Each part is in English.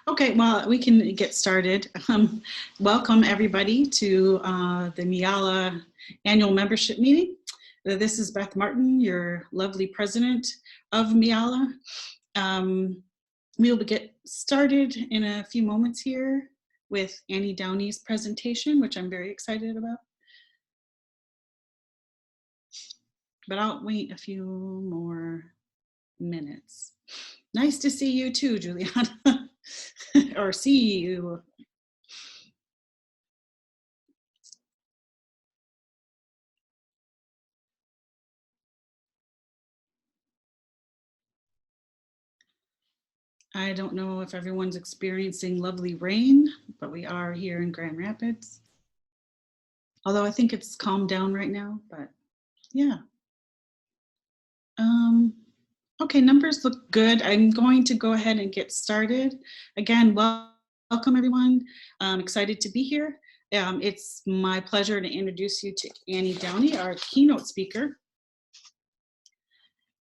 Okay, well, we can get started. Welcome everybody to the MiALA annual membership meeting. This is Beth Martin, your lovely president of MiALA. We will get started in a few moments here with Annie Downey's presentation, which I'm very excited about. But I'll wait a few more minutes. Nice to see you too, Juliana, or see you. I don't know if everyone's experiencing lovely rain, but we are here in Grand Rapids. Although I think it's calmed down right now, but yeah. Okay, numbers look good. I'm going to go ahead and get started. Again, welcome everyone. I'm excited to be here. It's my pleasure to introduce you to Annie Downey, our keynote speaker.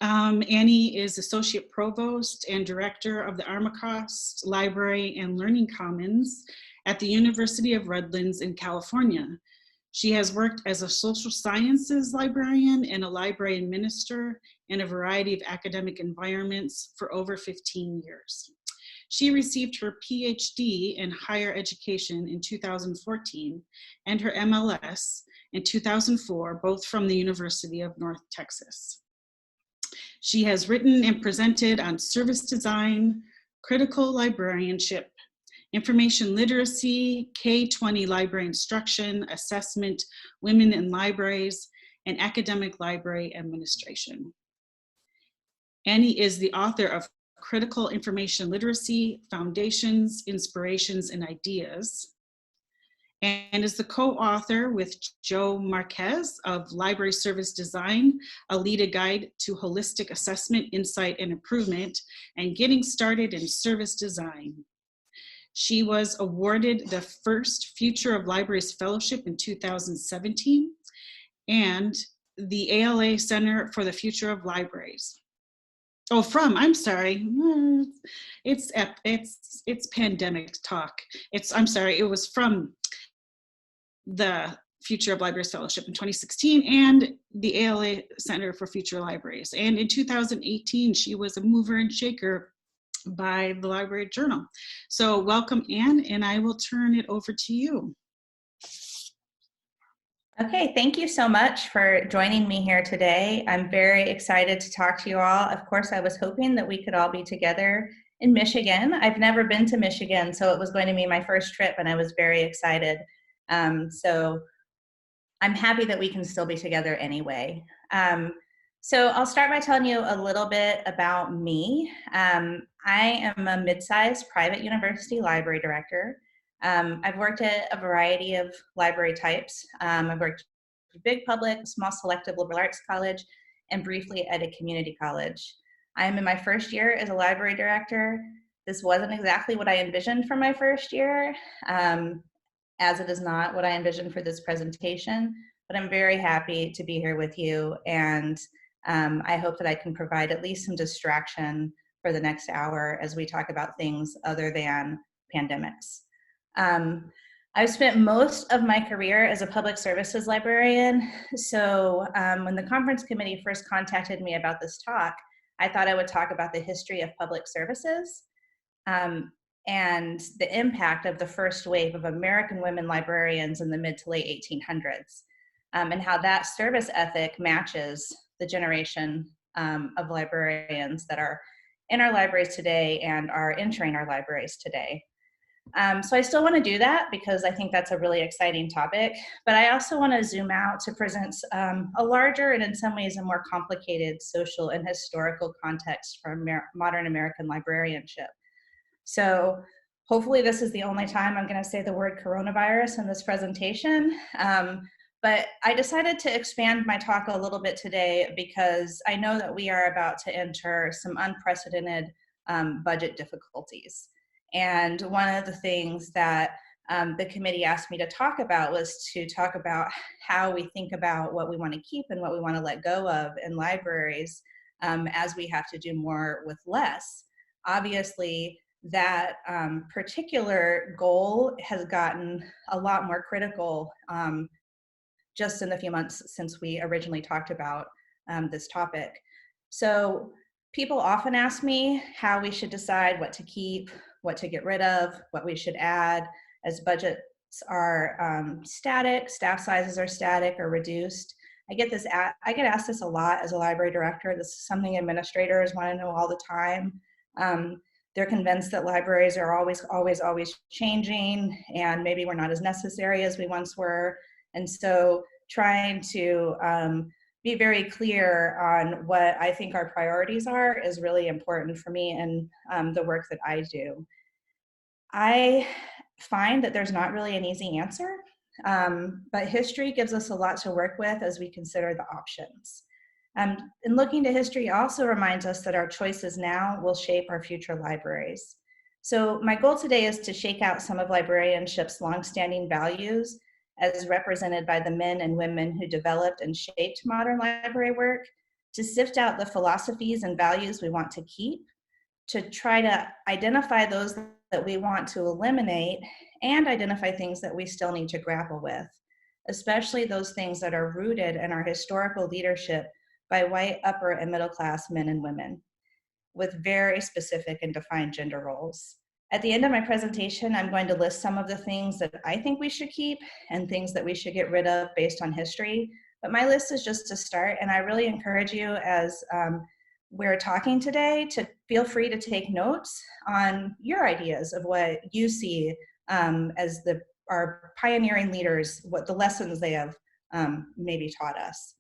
Annie is Associate Provost and Director of the Armacrost Library and Learning Commons at the University of Redlands in California. She has worked as a social sciences librarian and a library administrator in a variety of academic environments for over 15 years. She received her PhD in higher education in 2014 and her MLS in 2004, both from the University of North Texas. She has written and presented on service design, critical librarianship, information literacy, K-20 library instruction, assessment, women in libraries, and academic library administration. Annie is the author of Critical Information Literacy, Foundations, Inspirations, and Ideas, and is the co-author with Joe Marquez of Library Service Design, a lead guide to holistic assessment, insight, and improvement, and getting started in service design. She was awarded the first Future of Libraries Fellowship in 2017 and the ALA Center for the Future of Libraries. Oh, I'm sorry, it's pandemic talk. I'm sorry, it was from the Future of Libraries Fellowship in 2016 and the ALA Center for Future Libraries. And in 2018, she was a mover and shaker by the Library Journal. So welcome, Anne, and I will turn it over to you. Okay, thank you so much for joining me here today. I'm very excited to talk to you all. Of course, I was hoping that we could all be together in Michigan. I've never been to Michigan, so it was going to be my first trip, and I was very excited. So I'm happy that we can still be together anyway. So I'll start by telling you a little bit about me. I am a mid-sized private university library director. I've worked at a variety of library types. I've worked at big public, small selective liberal arts college, and briefly at a community college. I am in my first year as a library director. This wasn't exactly what I envisioned for my first year, as it is not what I envisioned for this presentation, but I'm very happy to be here with you, and I hope that I can provide at least some distraction for the next hour as we talk about things other than pandemics. I've spent most of my career as a public services librarian, so when the conference committee first contacted me about this talk, I thought I would talk about the history of public services and the impact of the first wave of American women librarians in the mid to late 1800s, and how that service ethic matches the generation of librarians that are in our libraries today and are entering our libraries today. So I still want to do that because I think that's a really exciting topic, but I also want to zoom out to present a larger and in some ways a more complicated social and historical context for modern American librarianship. So hopefully this is the only time I'm going to say the word coronavirus in this presentation. But I decided to expand my talk a little bit today because I know that we are about to enter some unprecedented budget difficulties. And one of the things that the committee asked me to talk about was to talk about how we think about what we want to keep and what we want to let go of in libraries as we have to do more with less. Obviously, that particular goal has gotten a lot more critical just in the few months since we originally talked about this topic. So people often ask me how we should decide what to keep, what to get rid of, what we should add, as budgets are static, staff sizes are static or reduced. I get asked this a lot as a library director. This is something administrators want to know all the time. They're convinced that libraries are always changing, and maybe we're not as necessary as we once were. And so trying to be very clear on what I think our priorities are is really important for me and the work that I do. I find that there's not really an easy answer, but history gives us a lot to work with as we consider the options. And looking to history also reminds us that our choices now will shape our future libraries. So my goal today is to shake out some of librarianship's longstanding values as represented by the men and women who developed and shaped modern library work, to sift out the philosophies and values we want to keep, to try to identify those that we want to eliminate, and identify things that we still need to grapple with, especially those things that are rooted in our historical leadership by white upper and middle class men and women with very specific and defined gender roles. At the end of my presentation, I'm going to list some of the things that I think we should keep and things that we should get rid of based on history. But my list is just to start, and I really encourage you as we're talking today to feel free to take notes on your ideas of what you see as our pioneering leaders, what the lessons they have maybe taught us.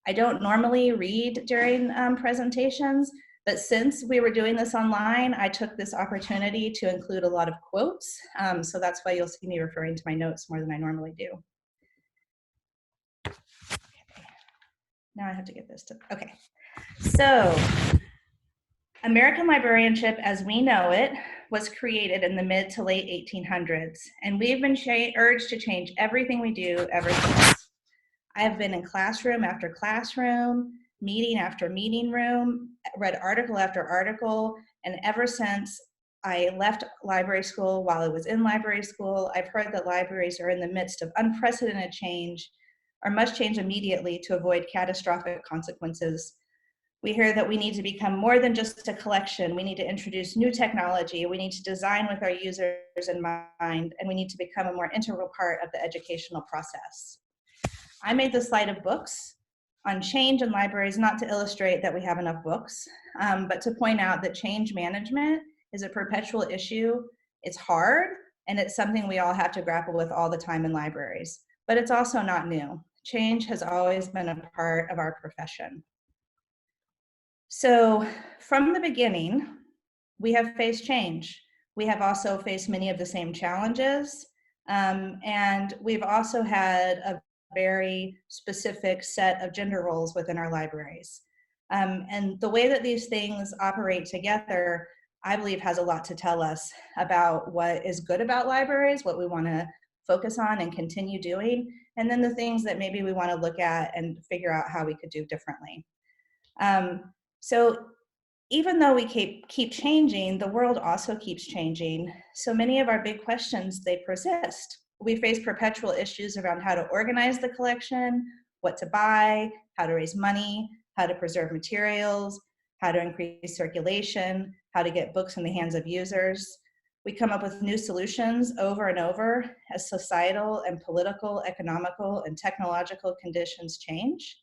I don't normally read during presentations, but since we were doing this online, I took this opportunity to include a lot of quotes. So that's why you'll see me referring to my notes more than I normally do. Okay. Now I have to get this to, okay. So American librarianship as we know it was created in the mid to late 1800s, and we've been urged to change everything we do ever since. I have been in classroom after classroom, meeting after meeting room, read article after article, and ever since I left library school, while I was in library school, I've heard that libraries are in the midst of unprecedented change or must change immediately to avoid catastrophic consequences. We hear that we need to become more than just a collection. We need to introduce new technology. We need to design with our users in mind, and we need to become a more integral part of the educational process. I made this slide of books on change in libraries, not to illustrate that we have enough books, but to point out that change management is a perpetual issue. It's hard, and it's something we all have to grapple with all the time in libraries, but it's also not new. Change has always been a part of our profession. So from the beginning, we have faced change. We have also faced many of the same challenges, and we've also had a very specific set of gender roles within our libraries. And the way that these things operate together, I believe, has a lot to tell us about what is good about libraries, what we want to focus on and continue doing, and then the things that maybe we want to look at and figure out how we could do differently. So even though we keep changing, the world also keeps changing. So many of our big questions, they persist. We face perpetual issues around how to organize the collection, what to buy, how to raise money, how to preserve materials, how to increase circulation, how to get books in the hands of users. We come up with new solutions over and over as societal and political, economical, and technological conditions change.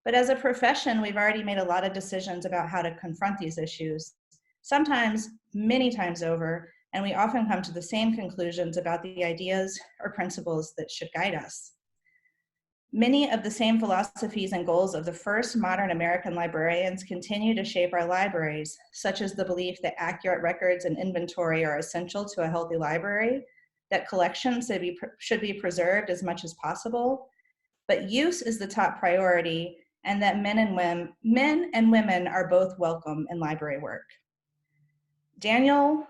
But as a profession, we've already made a lot of decisions about how to confront these issues, sometimes many times over, and we often come to the same conclusions about the ideas or principles that should guide us. Many of the same philosophies and goals of the first modern American librarians continue to shape our libraries, such as the belief that accurate records and inventory are essential to a healthy library, that collections should be preserved as much as possible, but use is the top priority, and that men and women are both welcome in library work. Daniel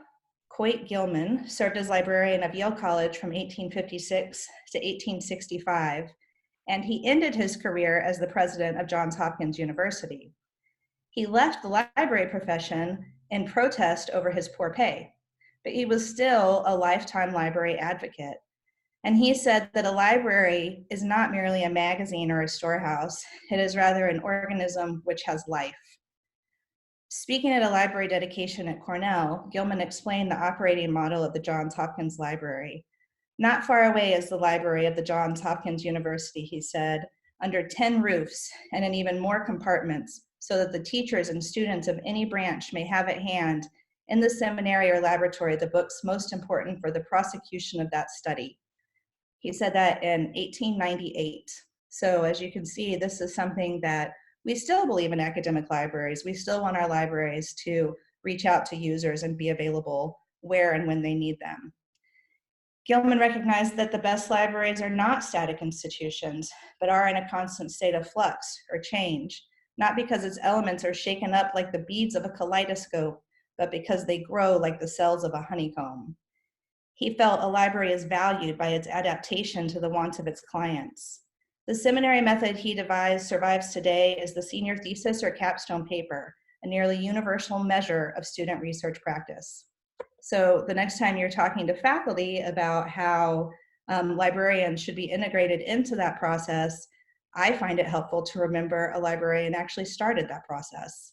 Coit Gilman served as librarian of Yale College from 1856 to 1865, and he ended his career as the president of Johns Hopkins University. He left the library profession in protest over his poor pay. but he was still a lifetime library advocate. And he said that a library is not merely a magazine or a storehouse, it is rather an organism which has life. Speaking at a library dedication at Cornell, Gilman explained the operating model of the Johns Hopkins Library. Not far away is the library of the Johns Hopkins University, he said, under 10 roofs and in even more compartments, so that the teachers and students of any branch may have at hand in the seminary or laboratory the books most important for the prosecution of that study. He said that in 1898. So as you can see, this is something that we still believe in academic libraries. We still want our libraries to reach out to users and be available where and when they need them. Gilman recognized that the best libraries are not static institutions, but are in a constant state of flux or change, not because its elements are shaken up like the beads of a kaleidoscope, but because they grow like the cells of a honeycomb. He felt a library is valued by its adaptation to the wants of its clients. The seminary method he devised survives today as the senior thesis or capstone paper, a nearly universal measure of student research practice. So the next time you're talking to faculty about how librarians should be integrated into that process, I find it helpful to remember a librarian actually started that process.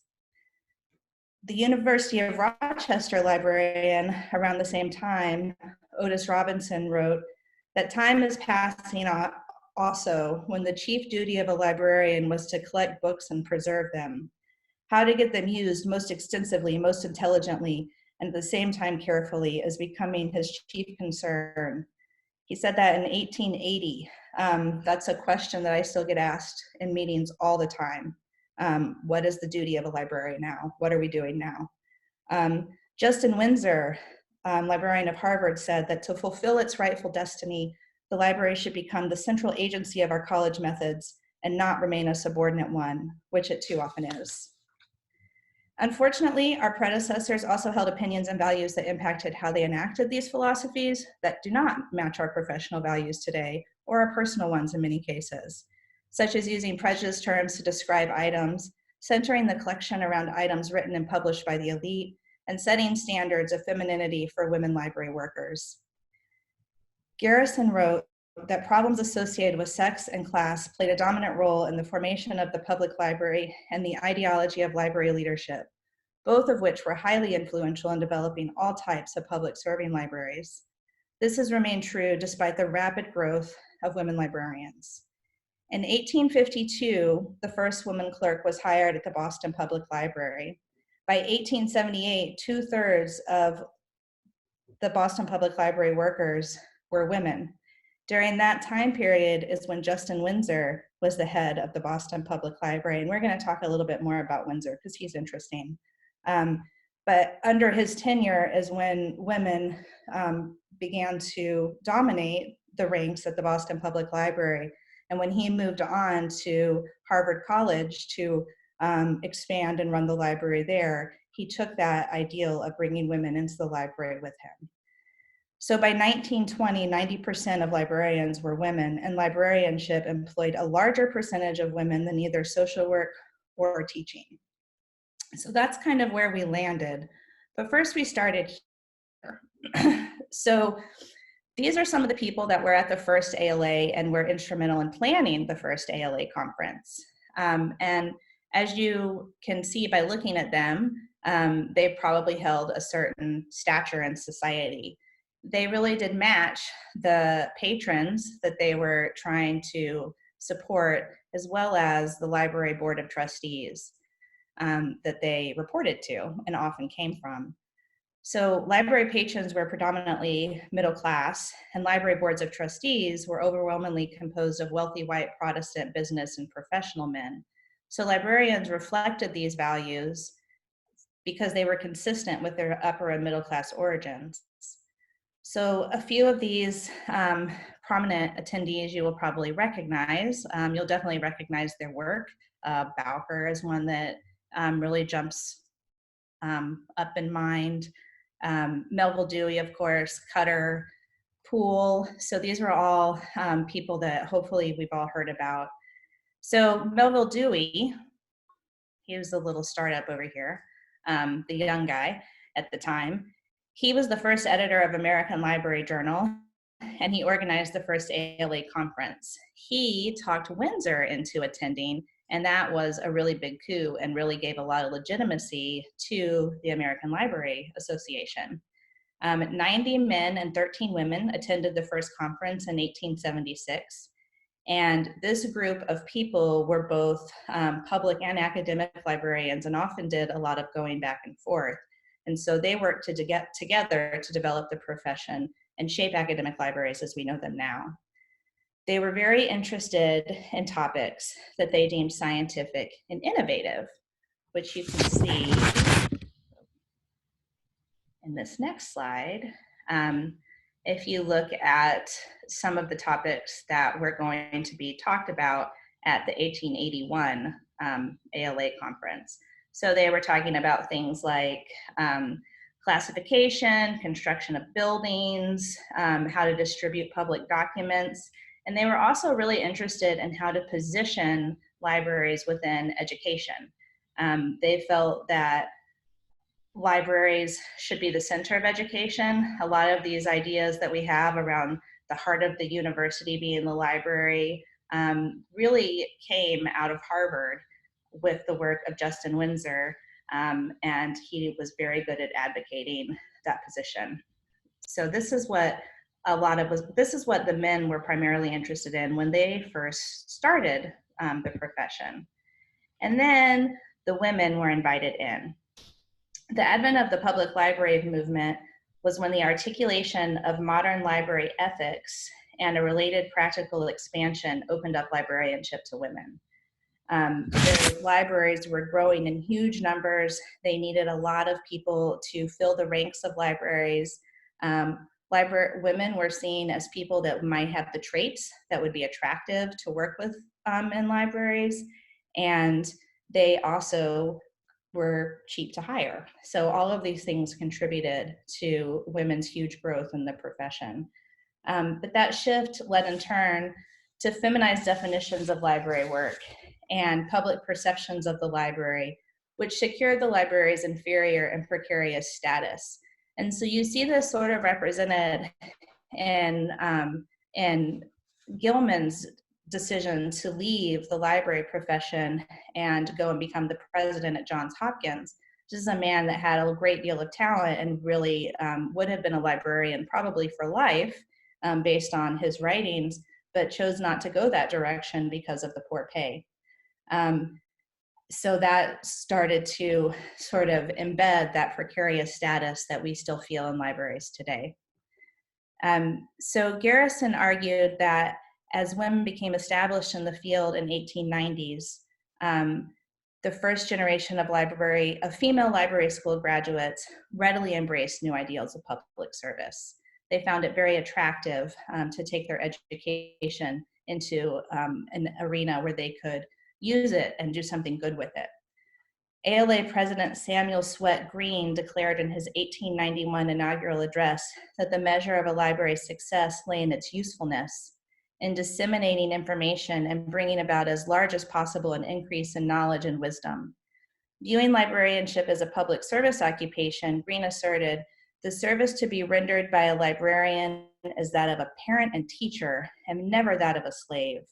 The University of Rochester librarian around the same time, Otis Robinson, wrote that time is passing also when the chief duty of a librarian was to collect books and preserve them. How to get them used most extensively, most intelligently, and at the same time carefully is becoming his chief concern. He said that in 1880. That's a question that I still get asked in meetings all the time. What is the duty of a librarian now? What are we doing now? Justin Winsor, librarian of Harvard, said that to fulfill its rightful destiny, the library should become the central agency of our college methods and not remain a subordinate one, which it too often is. Unfortunately, our predecessors also held opinions and values that impacted how they enacted these philosophies that do not match our professional values today, or our personal ones in many cases, such as using prejudice terms to describe items, centering the collection around items written and published by the elite, and setting standards of femininity for women library workers. Garrison wrote that problems associated with sex and class played a dominant role in the formation of the public library and the ideology of library leadership, both of which were highly influential in developing all types of public serving libraries. This has remained true despite the rapid growth of women librarians. In 1852, the first woman clerk was hired at the Boston Public Library. By 1878, 2/3 of the Boston Public Library workers were women. During that time period is when Justin Winsor was the head of the Boston Public Library. And we're going to talk a little bit more about Winsor because he's interesting. But under his tenure is when women began to dominate the ranks at the Boston Public Library. And when he moved on to Harvard College to expand and run the library there, he took that ideal of bringing women into the library with him. So by 1920, 90% of librarians were women, and librarianship employed a larger percentage of women than either social work or teaching. So that's kind of where we landed. But first we started here. So these are some of the people that were at the first ALA and were instrumental in planning the first ALA conference. And as you can see by looking at them, they probably held a certain stature in society. They really did match the patrons that they were trying to support, as well as the library board of trustees that they reported to and often came from. So library patrons were predominantly middle class, and library boards of trustees were overwhelmingly composed of wealthy white Protestant business and professional men. So librarians reflected these values because they were consistent with their upper and middle class origins. So a few of these prominent attendees you will probably recognize. You'll definitely recognize their work. Bowker is one that really jumps up in mind. Melvil Dewey, of course, Cutter, Poole. So these were all people that hopefully we've all heard about. So Melvil Dewey, he was the little startup over here, the young guy at the time. He was the first editor of American Library Journal, and he organized the first ALA conference. He talked Winsor into attending, and that was a really big coup and really gave a lot of legitimacy to the American Library Association. 90 men and 13 women attended the first conference in 1876. And this group of people were both public and academic librarians and often did a lot of going back and forth. And so they worked to get together to develop the profession and shape academic libraries as we know them now. They were very interested in topics that they deemed scientific and innovative, which you can see in this next slide. If you look at some of the topics that were going to be talked about at the 1881 ALA conference. So they were talking about things like classification, construction of buildings, how to distribute public documents, and they were also really interested in how to position libraries within education. They felt that libraries should be the center of education. A lot of these ideas that we have around the heart of the university being the library really came out of Harvard with the work of Justin Winsor, and he was very good at advocating that position. So this is what this is what the men were primarily interested in when they first started the profession. And then the women were invited in. The advent of the public library movement was when the articulation of modern library ethics and a related practical expansion opened up librarianship to women. The libraries were growing in huge numbers. They needed a lot of people to fill the ranks of libraries. Women were seen as people that might have the traits that would be attractive to work with in libraries, and they also were cheap to hire. So all of these things contributed to women's huge growth in the profession. But that shift led in turn to feminized definitions of library work and public perceptions of the library, which secured the library's inferior and precarious status. And so you see this sort of represented in Gilman's decision to leave the library profession and go and become the president at Johns Hopkins. This is a man that had a great deal of talent and really would have been a librarian probably for life based on his writings, but chose not to go that direction because of the poor pay. So that started to sort of embed that precarious status that we still feel in libraries today. So Garrison argued that as women became established in the field in 1890s, the first generation of female library school graduates readily embraced new ideals of public service. They found it very attractive to take their education into an arena where they could use it and do something good with it. ALA President Samuel Swett Green declared in his 1891 inaugural address that the measure of a library's success lay in its usefulness, in disseminating information and bringing about as large as possible an increase in knowledge and wisdom. Viewing librarianship as a public service occupation, Green asserted, the service to be rendered by a librarian is that of a parent and teacher, and never that of a slave.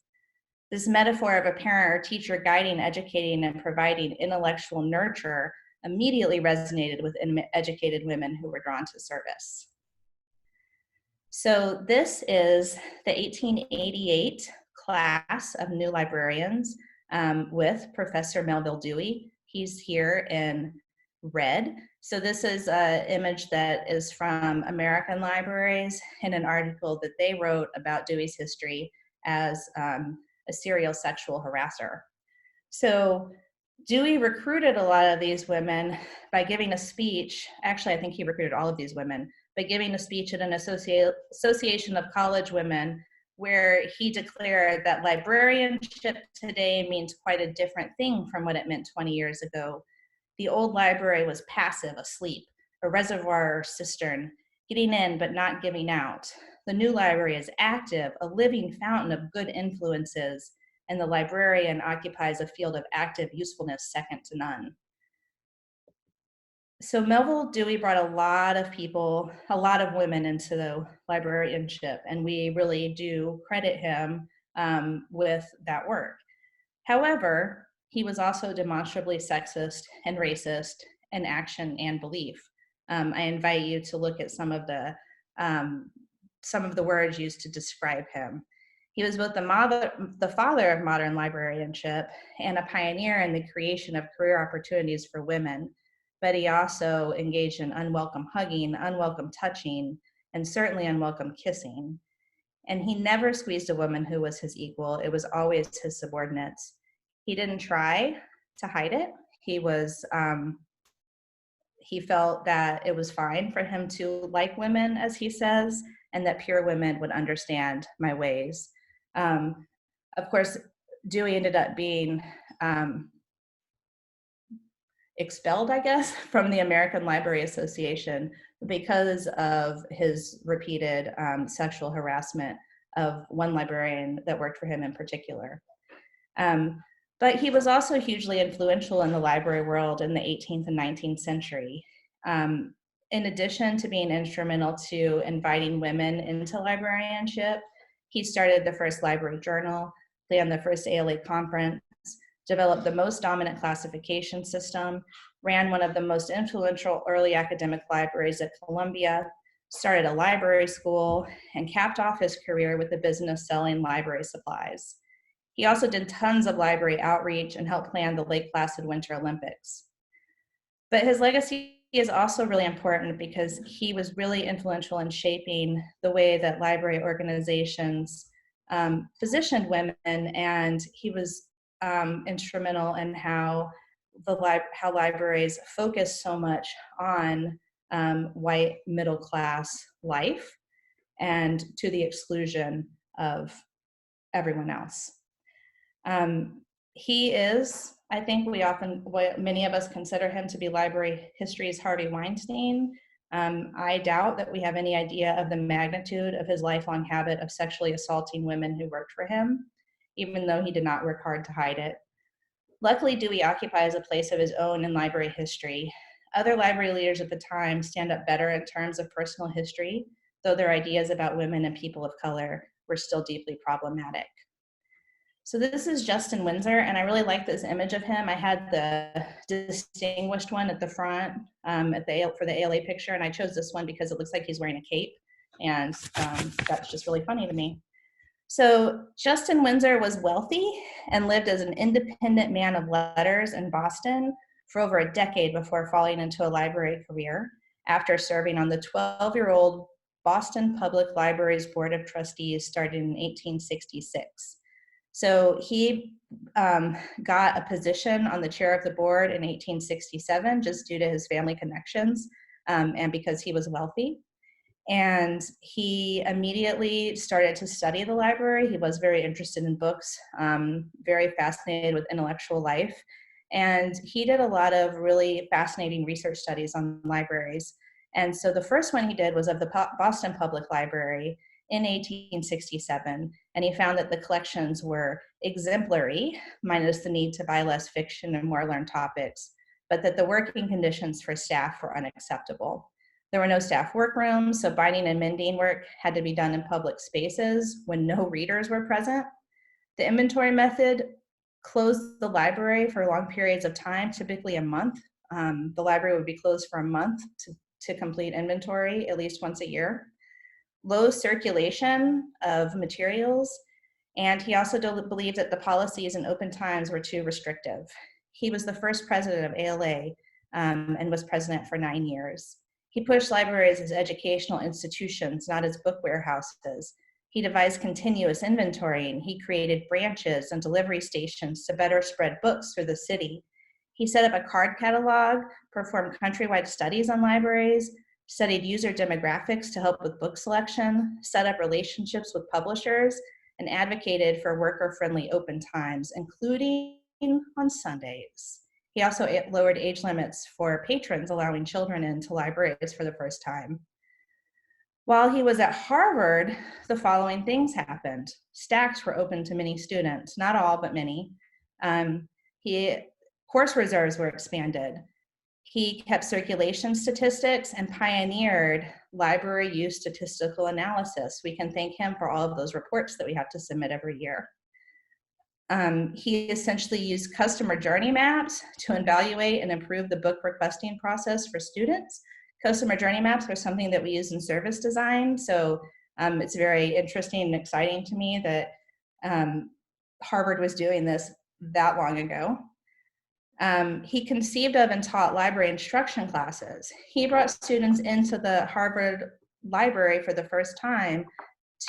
This metaphor of a parent or teacher guiding, educating, and providing intellectual nurture immediately resonated with educated women who were drawn to service. So this is the 1888 class of new librarians with Professor Melvil Dewey. He's here in red. So this is an image that is from American Libraries in an article that they wrote about Dewey's history as a serial sexual harasser. So Dewey recruited a lot of these women by giving a speech. Actually, I think he recruited all of these women by giving a speech at an association of college women where he declared that librarianship today means quite a different thing from what it meant 20 years ago. The old library was passive, asleep, a reservoir or cistern, getting in but not giving out. The new library is active, a living fountain of good influences, and the librarian occupies a field of active usefulness second to none. So Melvil Dewey brought a lot of people, a lot of women into the librarianship, and we really do credit him with that work. However, he was also demonstrably sexist and racist in action and belief. I invite you to look at um, some of the words used to describe him. He was both the father of modern librarianship and a pioneer in the creation of career opportunities for women, but he also engaged in unwelcome hugging, unwelcome touching, and certainly unwelcome kissing. And he never squeezed a woman who was his equal. It was always his subordinates. He didn't try to hide it. He felt that it was fine for him to like women, as he says, and that pure women would understand my ways. Of course, Dewey ended up being expelled, I guess, from the American Library Association because of his repeated sexual harassment of one librarian that worked for him in particular. But he was also hugely influential in the library world in the 18th and 19th century. In addition to being instrumental to inviting women into librarianship, he started the first library journal, planned the first ALA conference, developed the most dominant classification system, ran one of the most influential early academic libraries at Columbia, started a library school, and capped off his career with the business selling library supplies. He also did tons of library outreach and helped plan the Lake Placid Winter Olympics. But his legacy is also really important because he was really influential in shaping the way that library organizations positioned women, and he was instrumental in how libraries focus so much on white middle class life and to the exclusion of everyone else. He is, I think many of us consider him to be library history's Harvey Weinstein. I doubt that we have any idea of the magnitude of his lifelong habit of sexually assaulting women who worked for him, even though he did not work hard to hide it. Luckily, Dewey occupies a place of his own in library history. Other library leaders at the time stand up better in terms of personal history, though their ideas about women and people of color were still deeply problematic. So this is Justin Winsor, and I really like this image of him. I had the distinguished one at the front for the ALA picture, and I chose this one because it looks like he's wearing a cape, and that's just really funny to me. So Justin Winsor was wealthy and lived as an independent man of letters in Boston for over a decade before falling into a library career after serving on the 12-year-old Boston Public Library's Board of Trustees starting in 1866. So he got a position on the chair of the board in 1867 just due to his family connections and because he was wealthy. And he immediately started to study the library. He was very interested in books, very fascinated with intellectual life. And he did a lot of really fascinating research studies on libraries. And so the first one he did was of the Boston Public Library in 1867. And he found that the collections were exemplary, minus the need to buy less fiction and more learned topics, but that the working conditions for staff were unacceptable. There were no staff workrooms, so binding and mending work had to be done in public spaces when no readers were present. The inventory method closed the library for long periods of time, typically a month. The library would be closed for a month to complete inventory at least once a year. Low circulation of materials, and he also believed that the policies and open times were too restrictive. He was the first president of ALA and was president for 9 years. He pushed libraries as educational institutions, not as book warehouses. He devised continuous inventorying. He created branches and delivery stations to better spread books through the city. He set up a card catalog, performed countrywide studies on libraries, studied user demographics to help with book selection, set up relationships with publishers, and advocated for worker-friendly open times, including on Sundays. He also lowered age limits for patrons, allowing children into libraries for the first time. While he was at Harvard, the following things happened. Stacks were open to many students, not all, but many. Course reserves were expanded. He kept circulation statistics and pioneered library use statistical analysis. We can thank him for all of those reports that we have to submit every year. He essentially used customer journey maps to evaluate and improve the book requesting process for students. Customer journey maps are something that we use in service design, so it's very interesting and exciting to me that Harvard was doing this that long ago. He conceived of and taught library instruction classes. He brought students into the Harvard Library for the first time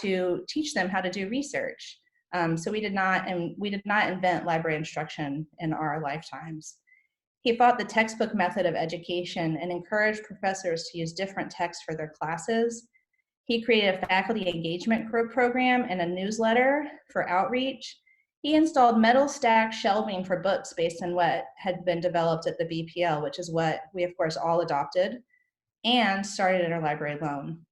to teach them how to do research. So we did not invent library instruction in our lifetimes. He fought the textbook method of education and encouraged professors to use different texts for their classes. He created a faculty engagement program and a newsletter for outreach. He installed metal stack shelving for books based on what had been developed at the BPL, which is what we, of course, all adopted, and started interlibrary loan.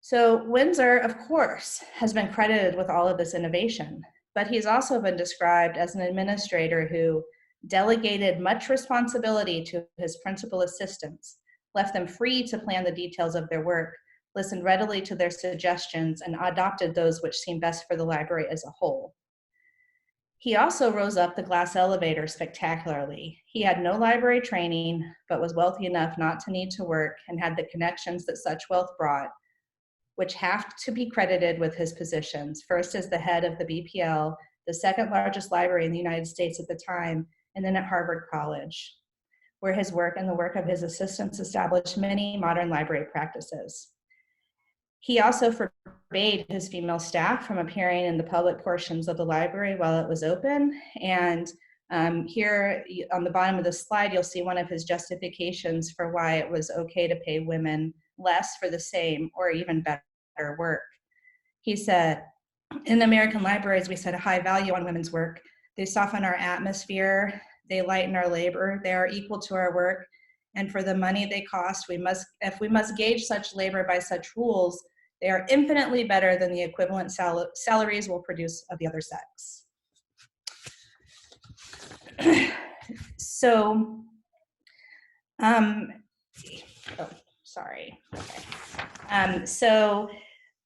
So Winsor, of course, has been credited with all of this innovation, but he's also been described as an administrator who delegated much responsibility to his principal assistants, left them free to plan the details of their work, listened readily to their suggestions, and adopted those which seemed best for the library as a whole. He also rose up the glass elevator spectacularly. He had no library training, but was wealthy enough not to need to work and had the connections that such wealth brought, which have to be credited with his positions, first as the head of the BPL, the second largest library in the United States at the time, and then at Harvard College, where his work and the work of his assistants established many modern library practices. He also forbade his female staff from appearing in the public portions of the library while it was open. And here on the bottom of the slide, you'll see one of his justifications for why it was okay to pay women less for the same or even better work. He said, in American libraries, we set a high value on women's work. They soften our atmosphere, they lighten our labor, they are equal to our work, and for the money they cost, if we must gauge such labor by such rules, they are infinitely better than the equivalent salaries will produce of the other sex. So, so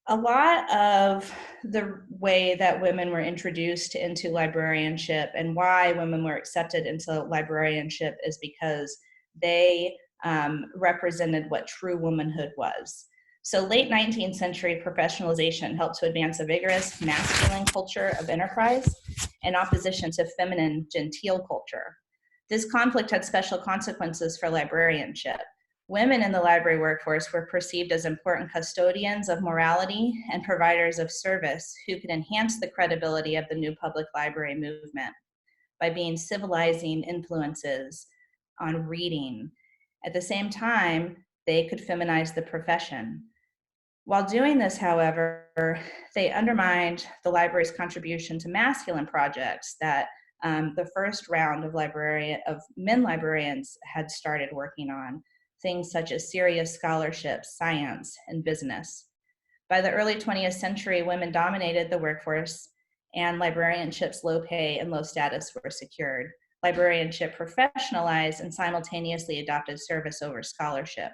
a lot of the way that women were introduced into librarianship and why women were accepted into librarianship is because they represented what true womanhood was. So late 19th century professionalization helped to advance a vigorous masculine culture of enterprise in opposition to feminine genteel culture. This conflict had special consequences for librarianship. Women in the library workforce were perceived as important custodians of morality and providers of service who could enhance the credibility of the new public library movement by being civilizing influences on reading. At the same time, they could feminize the profession. While doing this, however, they undermined the library's contribution to masculine projects that the first round of men librarians had started working on, things such as serious scholarship, science, and business. By the early 20th century, women dominated the workforce, and librarianship's low pay and low status were secured. Librarianship professionalized and simultaneously adopted service over scholarship.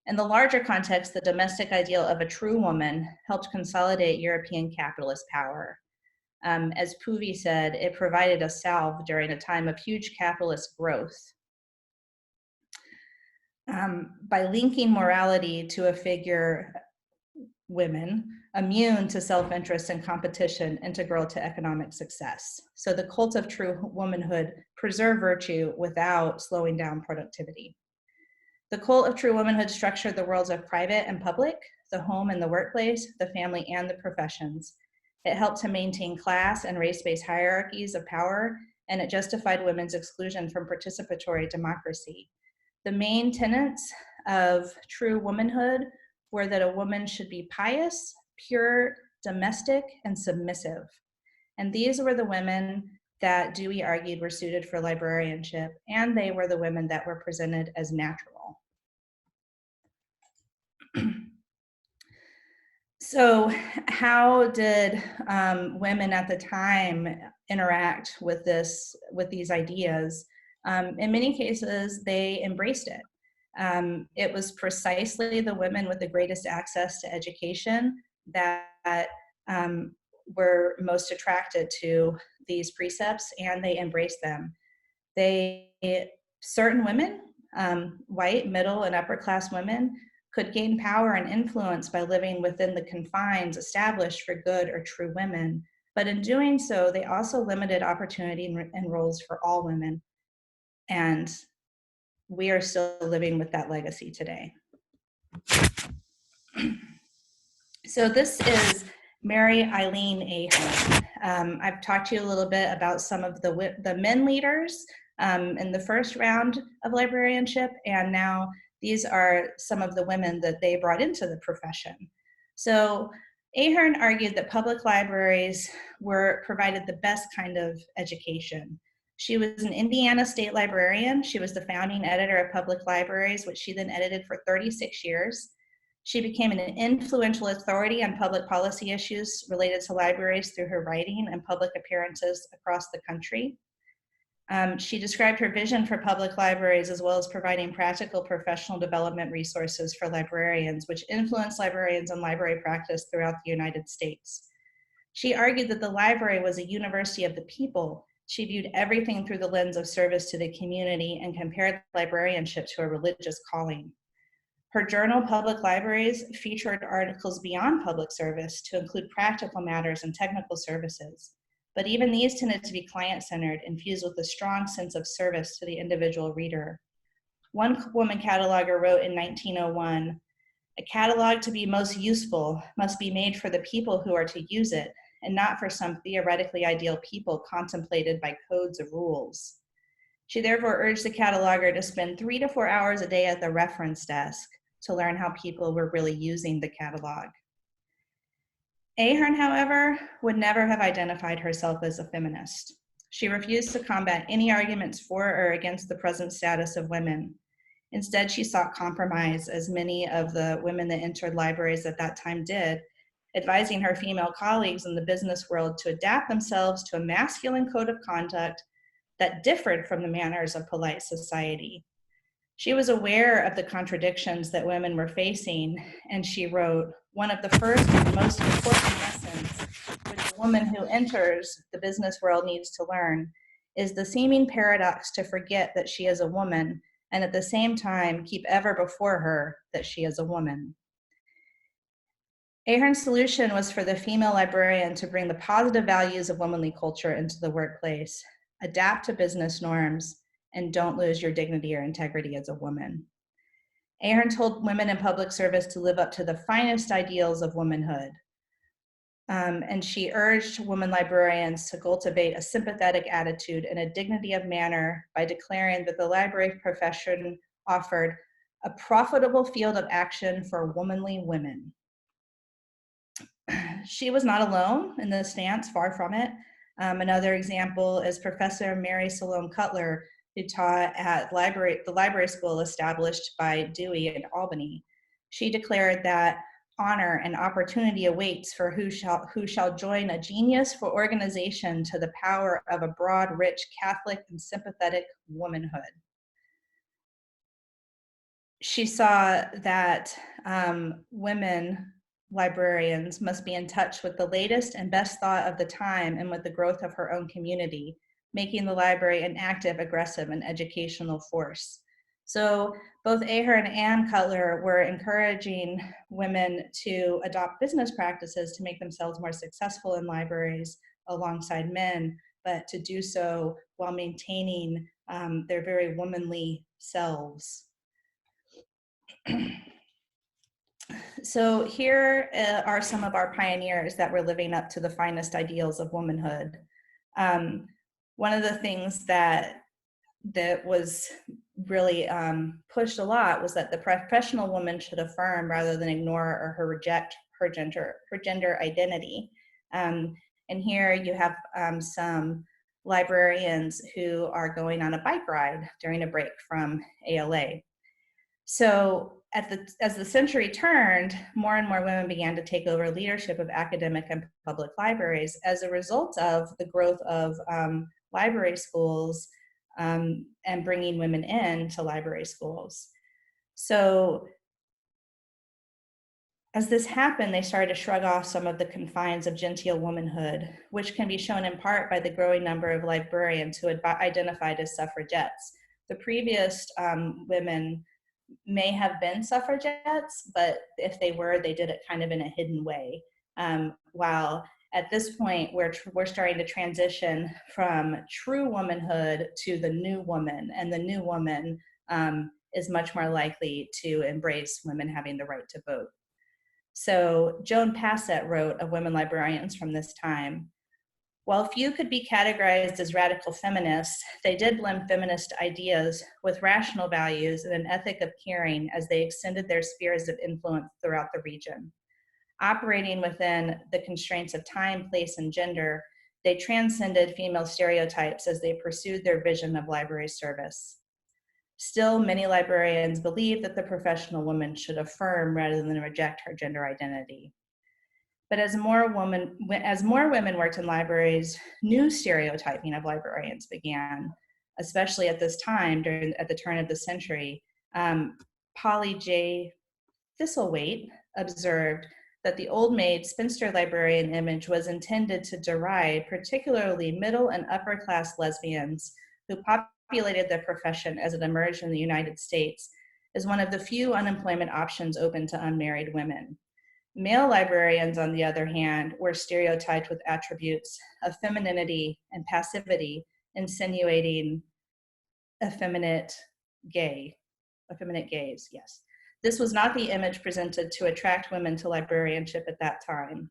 In the larger context, the domestic ideal of a true woman helped consolidate European capitalist power. As Puvi said, it provided a salve during a time of huge capitalist growth. By linking morality to a figure, women, immune to self-interest and competition, integral to economic success. So the cult of true womanhood preserved virtue without slowing down productivity. The cult of true womanhood structured the worlds of private and public, the home and the workplace, the family and the professions. It helped to maintain class and race-based hierarchies of power, and it justified women's exclusion from participatory democracy. The main tenets of true womanhood were that a woman should be pious, pure, domestic, and submissive. And these were the women that Dewey argued were suited for librarianship, and they were the women that were presented as natural. So how did women at the time interact with these ideas? In many cases, they embraced it. It was precisely the women with the greatest access to education that were most attracted to these precepts, and they embraced them. Certain women, white, middle, and upper class women, could gain power and influence by living within the confines established for good or true women. But in doing so, they also limited opportunity and roles for all women. And we are still living with that legacy today. So this is Mary Eileen Ahern. I've talked to you a little bit about some of the men leaders in the first round of librarianship, and now these are some of the women that they brought into the profession. So Ahern argued that public libraries provided the best kind of education. She was an Indiana state librarian. She was the founding editor of Public Libraries, which she then edited for 36 years. She became an influential authority on public policy issues related to libraries through her writing and public appearances across the country. She described her vision for public libraries as well as providing practical professional development resources for librarians, which influenced librarians and library practice throughout the United States. She argued that the library was a university of the people. She viewed everything through the lens of service to the community and compared librarianship to a religious calling. Her journal, Public Libraries, featured articles beyond public service to include practical matters and technical services. But even these tended to be client-centered, infused with a strong sense of service to the individual reader. One woman cataloger wrote in 1901, "A catalog to be most useful must be made for the people who are to use it, and not for some theoretically ideal people contemplated by codes of rules." She therefore urged the cataloger to spend 3 to 4 hours a day at the reference desk to learn how people were really using the catalog. Ahern, however, would never have identified herself as a feminist. She refused to combat any arguments for or against the present status of women. Instead, she sought compromise, as many of the women that entered libraries at that time did, advising her female colleagues in the business world to adapt themselves to a masculine code of conduct that differed from the manners of polite society. She was aware of the contradictions that women were facing, and she wrote, "One of the first and most important lessons which a woman who enters the business world needs to learn is the seeming paradox to forget that she is a woman and at the same time keep ever before her that she is a woman." Ahern's solution was for the female librarian to bring the positive values of womanly culture into the workplace, adapt to business norms, and don't lose your dignity or integrity as a woman. Ahern told women in public service to live up to the finest ideals of womanhood. And she urged women librarians to cultivate a sympathetic attitude and a dignity of manner by declaring that the library profession offered a profitable field of action for womanly women. She was not alone in this stance, far from it. Another example is Professor Mary Salome Cutler, who taught at the library school established by Dewey in Albany. She declared that honor and opportunity awaits for who shall join a genius for organization to the power of a broad, rich, Catholic, and sympathetic womanhood. She saw that women librarians must be in touch with the latest and best thought of the time and with the growth of her own community, making the library an active, aggressive, and educational force. So both Ahern and Cutler were encouraging women to adopt business practices to make themselves more successful in libraries alongside men, but to do so while maintaining their very womanly selves. So here are some of our pioneers that were living up to the finest ideals of womanhood. One of the things that was really pushed a lot was that the professional woman should affirm rather than ignore or reject her gender identity. And here you have some librarians who are going on a bike ride during a break from ALA. So as the century turned, more and more women began to take over leadership of academic and public libraries as a result of the growth of library schools and bringing women into library schools. So as this happened, they started to shrug off some of the confines of genteel womanhood, which can be shown in part by the growing number of librarians who had identified as suffragettes. The previous women may have been suffragettes, but if they were, they did it kind of in a hidden way. While at this point, we're starting to transition from true womanhood to the new woman, and the new woman is much more likely to embrace women having the right to vote. So Joan Passett wrote of women librarians from this time, while few could be categorized as radical feminists, they did blend feminist ideas with rational values and an ethic of caring as they extended their spheres of influence throughout the region. Operating within the constraints of time, place, and gender, they transcended female stereotypes as they pursued their vision of library service. Still, many librarians believe that the professional woman should affirm rather than reject her gender identity. But as more women worked in libraries, new stereotyping of librarians began, especially at this time at the turn of the century. Polly J. Thistlethwaite observed that the old maid spinster librarian image was intended to deride particularly middle and upper class lesbians who populated the profession as it emerged in the United States as one of the few unemployment options open to unmarried women. Male librarians, on the other hand, were stereotyped with attributes of femininity and passivity, insinuating effeminate gaze, yes. This was not the image presented to attract women to librarianship at that time.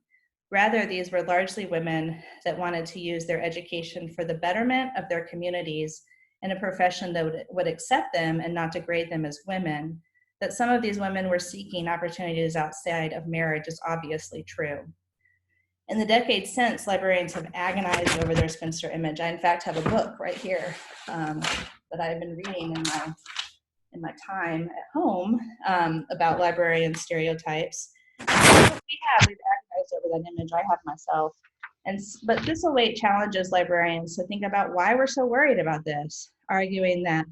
Rather, these were largely women that wanted to use their education for the betterment of their communities in a profession that would accept them and not degrade them as women. That some of these women were seeking opportunities outside of marriage is obviously true. In the decades since, librarians have agonized over their spinster image. I, in fact, have a book right here that I've been reading in my time at home about librarian stereotypes. We've agonized over that image. I have myself. But Thistlethwaite challenges librarians to think about why we're so worried about this, arguing that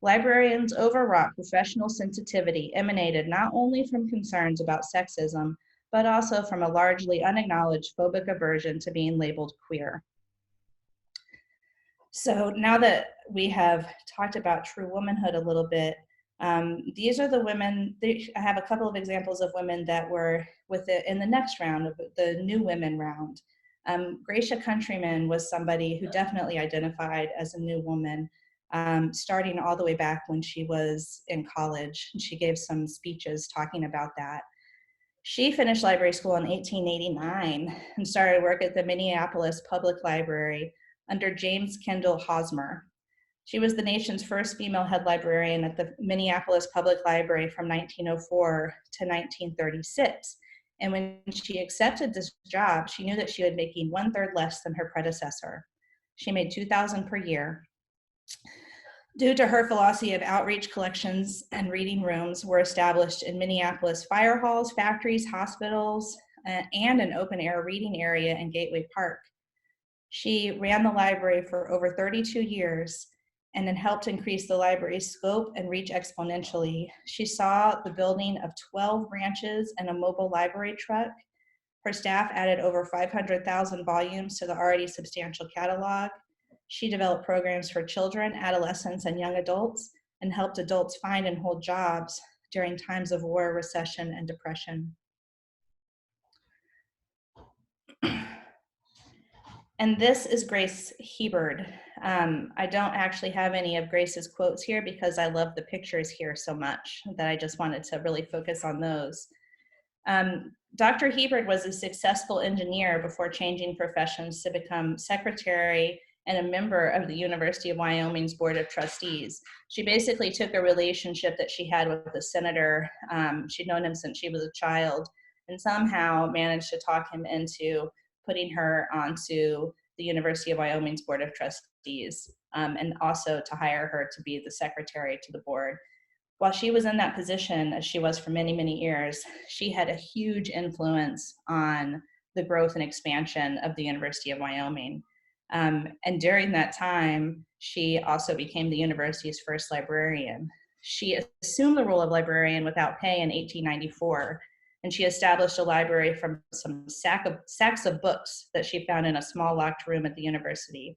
librarians' overwrought professional sensitivity emanated not only from concerns about sexism, but also from a largely unacknowledged phobic aversion to being labeled queer. So now that we have talked about true womanhood a little bit, these are the women. I have a couple of examples of women that were in the next round, of the new women round. Gratia Countryman was somebody who definitely identified as a new woman, starting all the way back when she was in college. She gave some speeches talking about that. She finished library school in 1889 and started work at the Minneapolis Public Library under James Kendall Hosmer. She was the nation's first female head librarian at the Minneapolis Public Library from 1904 to 1936. And when she accepted this job, she knew that she would be making 1/3 less than her predecessor. She made $2,000 per year. Due to her philosophy of outreach, collections and reading rooms were established in Minneapolis fire halls, factories, hospitals, and an open air reading area in Gateway Park. She ran the library for over 32 years and then helped increase the library's scope and reach exponentially. She saw the building of 12 branches and a mobile library truck. Her staff added over 500,000 volumes to the already substantial catalog. She developed programs for children, adolescents, and young adults, and helped adults find and hold jobs during times of war, recession, and depression. And this is Grace Hebard. I don't actually have any of Grace's quotes here because I love the pictures here so much that I just wanted to really focus on those. Dr. Hebard was a successful engineer before changing professions to become secretary and a member of the University of Wyoming's Board of Trustees. She basically took a relationship that she had with the senator. She'd known him since she was a child, and somehow managed to talk him into putting her onto the University of Wyoming's Board of Trustees, and also to hire her to be the secretary to the board. While she was in that position, as she was for many, many years, she had a huge influence on the growth and expansion of the University of Wyoming. And during that time, she also became the university's first librarian. She assumed the role of librarian without pay in 1894, and she established a library from some sacks of books that she found in a small locked room at the university.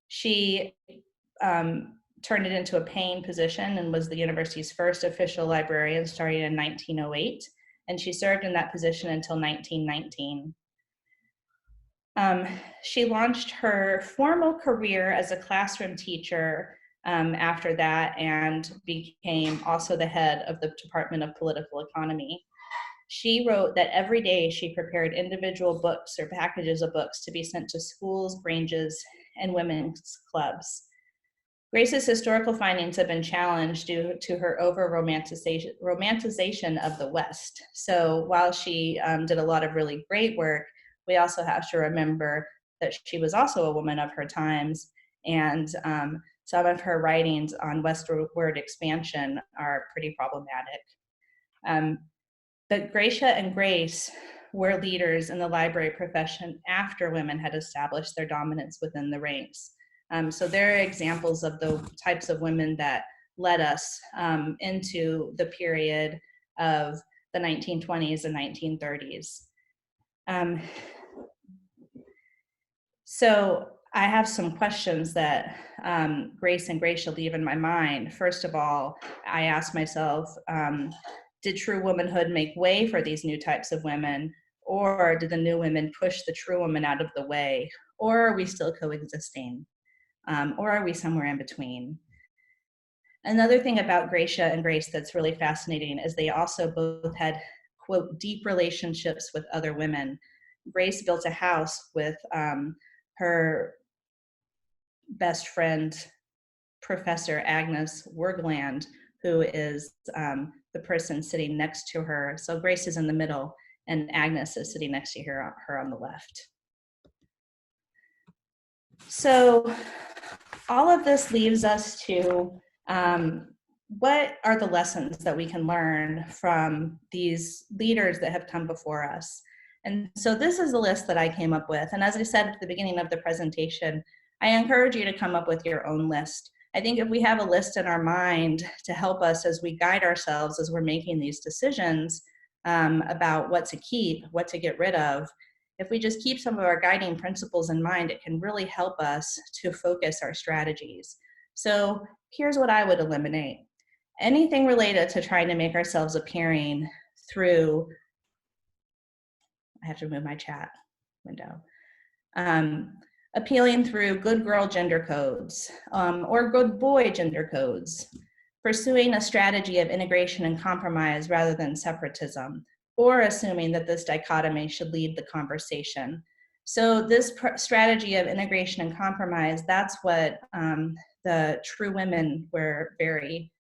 She turned it into a paying position and was the university's first official librarian starting in 1908, and she served in that position until 1919. She launched her formal career as a classroom teacher after that, and became also the head of the Department of Political Economy. She wrote that every day she prepared individual books or packages of books to be sent to schools, branches, and women's clubs. Grace's historical findings have been challenged due to her romanticization of the West. So while she did a lot of really great work, we also have to remember that she was also a woman of her times, and some of her writings on westward expansion are pretty problematic. But Gratia and Grace were leaders in the library profession after women had established their dominance within the ranks. So they're examples of the types of women that led us into the period of the 1920s and 1930s. So I have some questions that Grace and Gracia leave in my mind. First of all, I asked myself, did true womanhood make way for these new types of women, or did the new women push the true woman out of the way, or are we still coexisting? Or are we somewhere in between? Another thing about Gracia and Grace that's really fascinating is they also both had, quote, deep relationships with other women. Grace built a house with her best friend, Professor Agnes Wergeland, who is the person sitting next to her. So Grace is in the middle, and Agnes is sitting next to her on the left. So all of this leaves us to what are the lessons that we can learn from these leaders that have come before us? And so this is the list that I came up with. And as I said at the beginning of the presentation, I encourage you to come up with your own list. I think if we have a list in our mind to help us as we guide ourselves as we're making these decisions about what to keep, what to get rid of, if we just keep some of our guiding principles in mind, it can really help us to focus our strategies. So here's what I would eliminate. Anything related to trying to make ourselves appearing through, I have to move my chat window, appealing through good girl gender codes or good boy gender codes, pursuing a strategy of integration and compromise rather than separatism, or assuming that this dichotomy should lead the conversation. So this strategy of integration and compromise, that's what the true women were very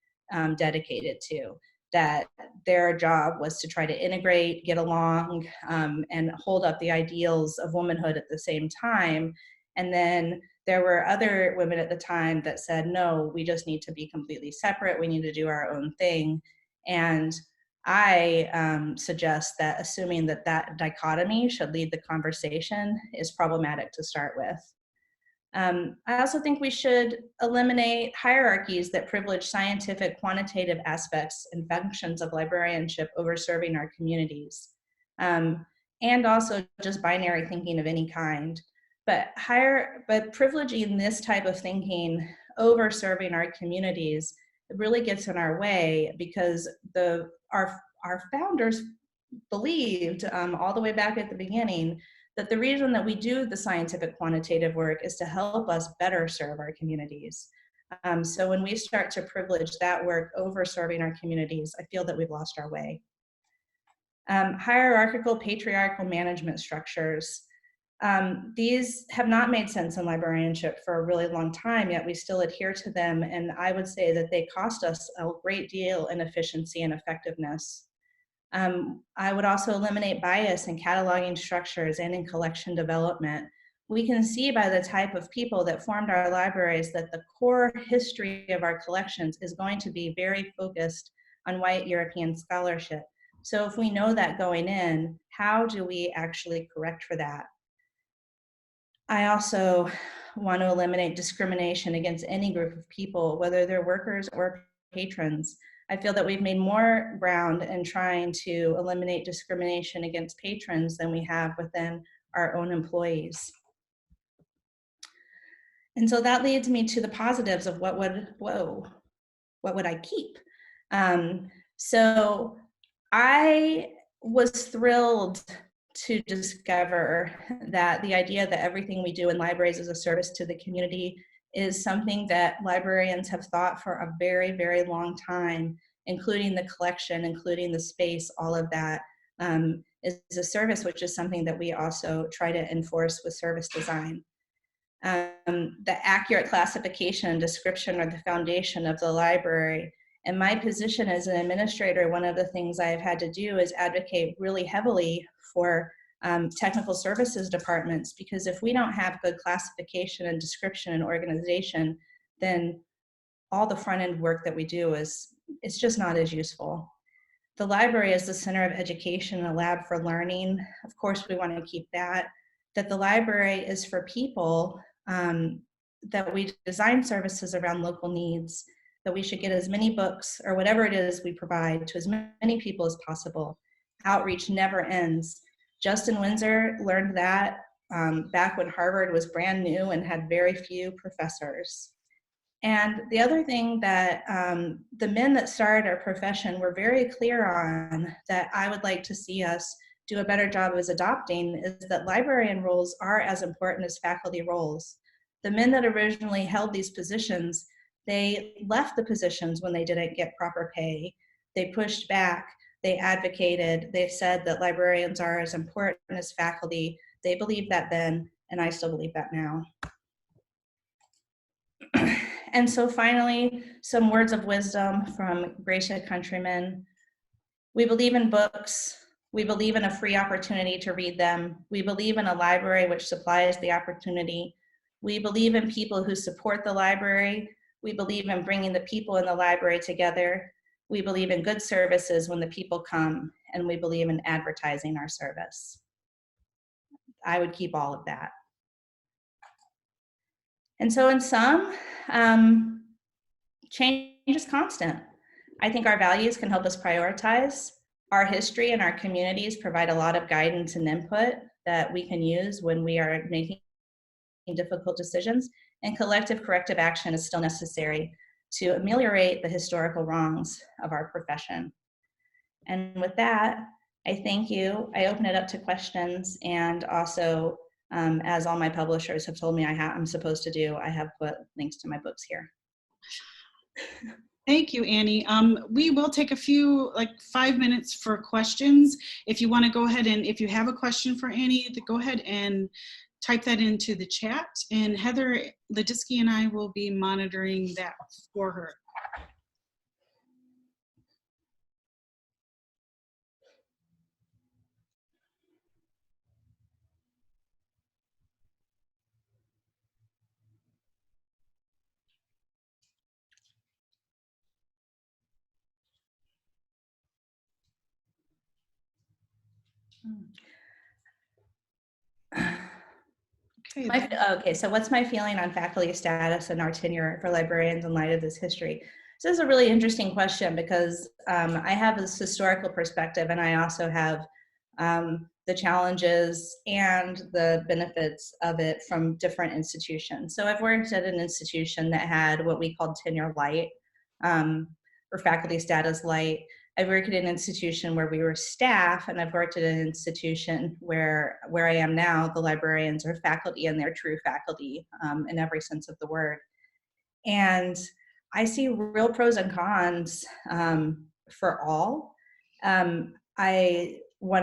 dedicated to, that their job was to try to integrate, get along, and hold up the ideals of womanhood at the same time. And then there were other women at the time that said, no, we just need to be completely separate. We need to do our own thing. And I suggest that assuming that that dichotomy should lead the conversation is problematic to start with. I also think we should eliminate hierarchies that privilege scientific, quantitative aspects and functions of librarianship over serving our communities. And also just binary thinking of any kind. But privileging this type of thinking over serving our communities really gets in our way, because our founders believed all the way back at the beginning that the reason that we do the scientific quantitative work is to help us better serve our communities. So when we start to privilege that work over serving our communities, I feel that we've lost our way. Hierarchical, patriarchal management structures. These have not made sense in librarianship for a really long time, yet we still adhere to them, and I would say that they cost us a great deal in efficiency and effectiveness. I would also eliminate bias in cataloging structures and in collection development. We can see by the type of people that formed our libraries that the core history of our collections is going to be very focused on white European scholarship. So if we know that going in, how do we actually correct for that? I also want to eliminate discrimination against any group of people, whether they're workers or patrons. I feel that we've made more ground in trying to eliminate discrimination against patrons than we have within our own employees. And so that leads me to the positives of what would I keep? So I was thrilled to discover that the idea that everything we do in libraries is a service to the community is something that librarians have thought for a very, very long time, including the collection, including the space, all of that is a service, which is something that we also try to enforce with service design. The accurate classification and description are the foundation of the library. In my position as an administrator, one of the things I've had to do is advocate really heavily for technical services departments, because if we don't have good classification and description and organization, then all the front end work that we do it's just not as useful. The library is the center of education, a lab for learning. Of course, we want to keep that. That the library is for people, that we design services around local needs, that we should get as many books or whatever it is we provide to as many people as possible. Outreach never ends. Justin Winsor learned that back when Harvard was brand new and had very few professors. And the other thing that the men that started our profession were very clear on, that I would like to see us do a better job as adopting, is that librarian roles are as important as faculty roles. The men that originally held these positions, they left the positions when they didn't get proper pay. They pushed back, they advocated, they said that librarians are as important as faculty. They believed that then, and I still believe that now. And so finally, some words of wisdom from Gratia Countryman. We believe in books. We believe in a free opportunity to read them. We believe in a library which supplies the opportunity. We believe in people who support the library. We believe in bringing the people in the library together. We believe in good services when the people come, and we believe in advertising our service. I would keep all of that. And so in sum, change is constant. I think our values can help us prioritize. Our history and our communities provide a lot of guidance and input that we can use when we are making difficult decisions, and collective corrective action is still necessary to ameliorate the historical wrongs of our profession. And with that, I thank you. I open it up to questions, and also, as all my publishers have told me I'm supposed to do, I have put links to my books here. Thank you, Annie. We will take a few, like 5 minutes for questions. If you want to go ahead and, if you have a question for Annie, go ahead and type that into the chat, and Heather Ledisky and I will be monitoring that for her. Okay, so what's my feeling on faculty status and our tenure for librarians in light of this history? So this is a really interesting question, because I have this historical perspective, and I also have the challenges and the benefits of it from different institutions. So I've worked at an institution that had what we called tenure light, or faculty status light. I've worked at an institution where we were staff, and I've worked at an institution where I am now, the librarians are faculty, and they're true faculty in every sense of the word. And I see real pros and cons for all. One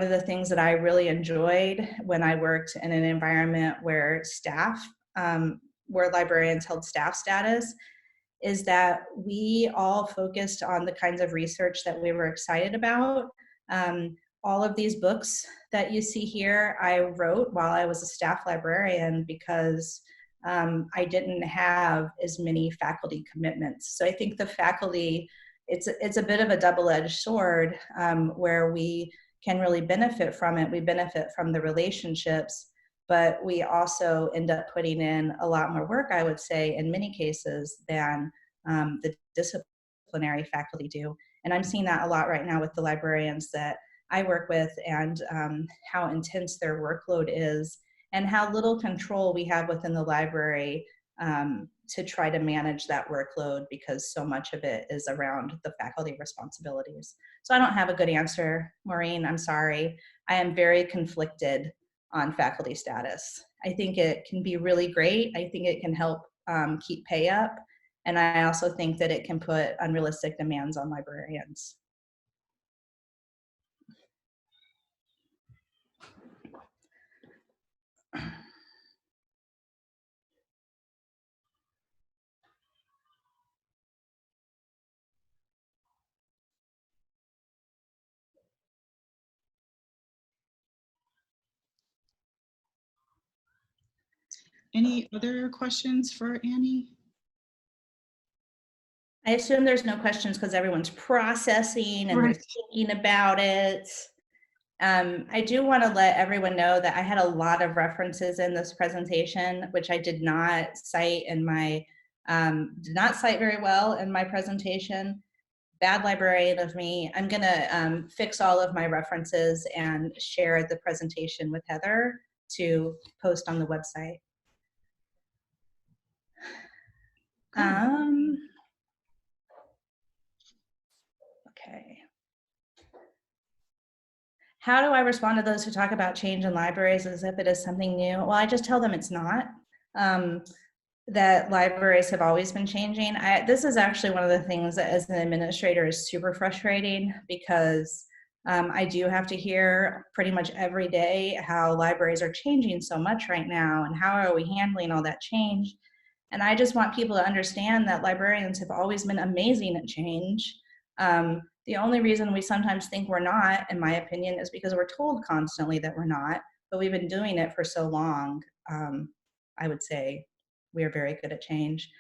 of the things that I really enjoyed when I worked in an environment where where librarians held staff status, is that we all focused on the kinds of research that we were excited about. All of these books that you see here, I wrote while I was a staff librarian, because I didn't have as many faculty commitments. So I think the faculty, it's a bit of a double-edged sword, where we can really benefit from it. We benefit from the relationships, but we also end up putting in a lot more work, I would say, in many cases than the disciplinary faculty do. And I'm seeing that a lot right now with the librarians that I work with, and how intense their workload is, and how little control we have within the library to try to manage that workload, because so much of it is around the faculty responsibilities. So I don't have a good answer, Maureen, I'm sorry. I am very conflicted on faculty status. I think it can be really great. I think it can help keep pay up. And I also think that it can put unrealistic demands on librarians. Any other questions for Annie? I assume there's no questions because everyone's processing and they're thinking about it. I do want to let everyone know that I had a lot of references in this presentation, which I did not cite in my, did not cite very well in my presentation. Bad librarian of me. I'm gonna fix all of my references and share the presentation with Heather to post on the website. Okay. How do I respond to those who talk about change in libraries as if it is something new? Well, I just tell them it's not. That libraries have always been changing. This is actually one of the things that as an administrator is super frustrating, because I do have to hear pretty much every day how libraries are changing so much right now and how are we handling all that change. And I just want people to understand that librarians have always been amazing at change. The only reason we sometimes think we're not, in my opinion, is because we're told constantly that we're not, but we've been doing it for so long. I would say we are very good at change.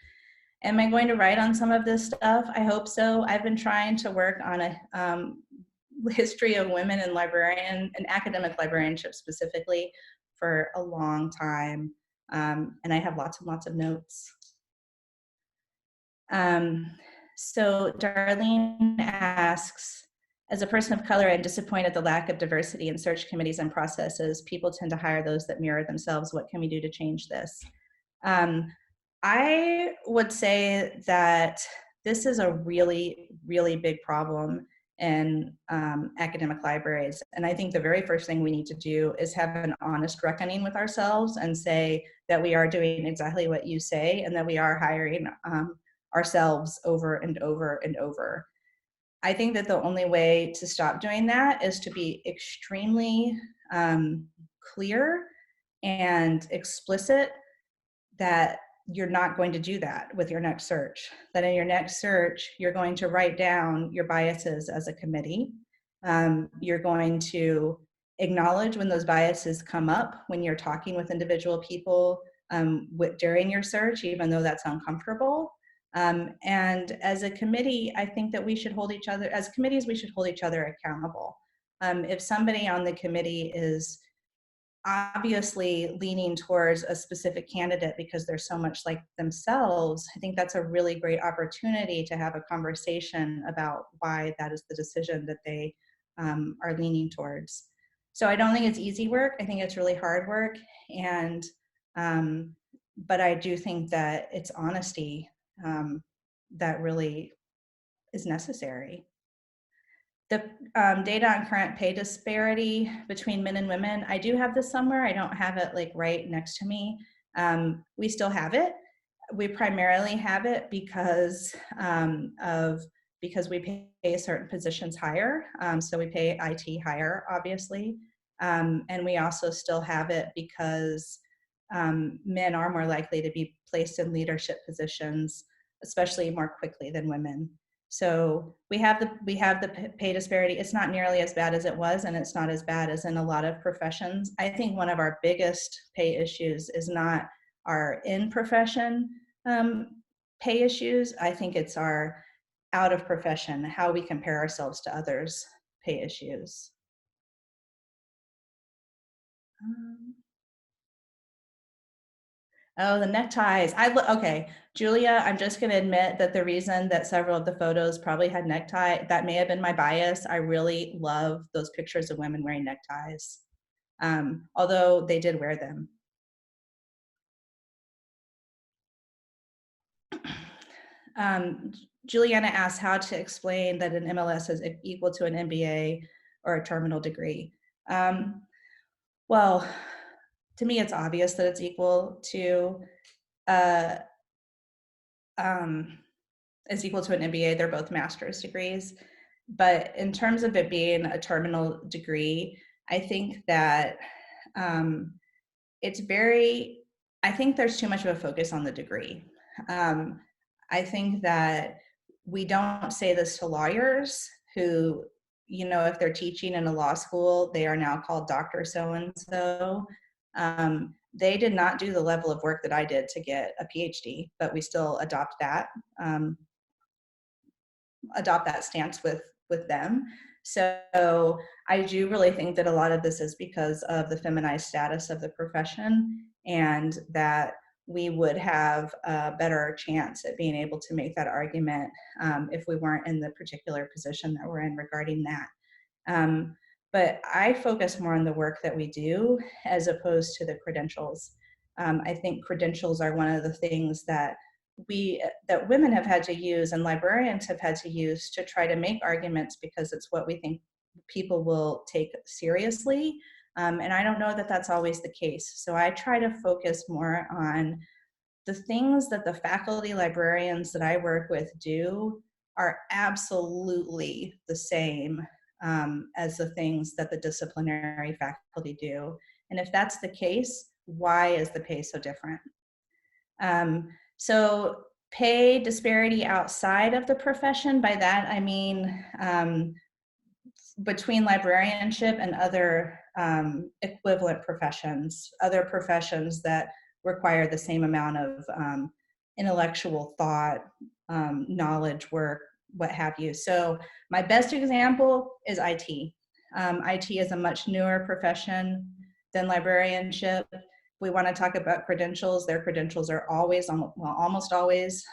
Am I going to write on some of this stuff? I hope so. I've been trying to work on a history of women in librarian and academic librarianship specifically for a long time. And I have lots and lots of notes. So Darlene asks, as a person of color, I'm disappointed at the lack of diversity in search committees and processes. People tend to hire those that mirror themselves. What can we do to change this? I would say that this is a really, really big problem in academic libraries. And I think the very first thing we need to do is have an honest reckoning with ourselves and say that we are doing exactly what you say and that we are hiring ourselves over and over and over. I think that the only way to stop doing that is to be extremely clear and explicit that you're not going to do that with your next search. That in your next search, you're going to write down your biases as a committee. You're going to acknowledge when those biases come up when you're talking with individual people during your search, even though that's uncomfortable. And as a committee, I think that we should hold each other, as committees, we should hold each other accountable. If somebody on the committee is obviously leaning towards a specific candidate because they're so much like themselves, I think that's a really great opportunity to have a conversation about why that is the decision that they are leaning towards. So I don't think it's easy work. I think it's really hard work. And, but I do think that it's honesty that really is necessary. The data on current pay disparity between men and women, I do have this somewhere. I don't have it like right next to me. We still have it. We primarily have it because we pay certain positions higher. So we pay IT higher, obviously. And we also still have it because men are more likely to be placed in leadership positions, especially more quickly than women. So we have the pay disparity. It's not nearly as bad as it was, and it's not as bad as in a lot of professions. I think one of our biggest pay issues is not our in-profession pay issues. I think it's our out of profession, how we compare ourselves to others pay issues. Oh, the neckties. Okay, Julia, I'm just going to admit that the reason that several of the photos probably had necktie, that may have been my bias. I really love those pictures of women wearing neckties, although they did wear them. Juliana asked how to explain that an MLS is equal to an MBA or a terminal degree. Well, to me, it's obvious that it's equal to an MBA. They're both master's degrees. But in terms of it being a terminal degree, I think that I think there's too much of a focus on the degree. I think that we don't say this to lawyers who, if they're teaching in a law school, they are now called Dr. So-and-so. They did not do the level of work that I did to get a PhD, but we still adopt that stance with them. So I do really think that a lot of this is because of the feminized status of the profession, and that we would have a better chance at being able to make that argument if we weren't in the particular position that we're in regarding that. But I focus more on the work that we do as opposed to the credentials. I think credentials are one of the things that women have had to use and librarians have had to use to try to make arguments, because it's what we think people will take seriously. And I don't know that that's always the case. So I try to focus more on the things that the faculty librarians that I work with do are absolutely the same as the things that the disciplinary faculty do. And if that's the case, why is the pay so different? So pay disparity outside of the profession, by that I mean between librarianship and other equivalent professions, other professions that require the same amount of intellectual thought, knowledge work, what have you. So my best example is IT. IT is a much newer profession than librarianship. If we want to talk about credentials, their credentials are always, almost always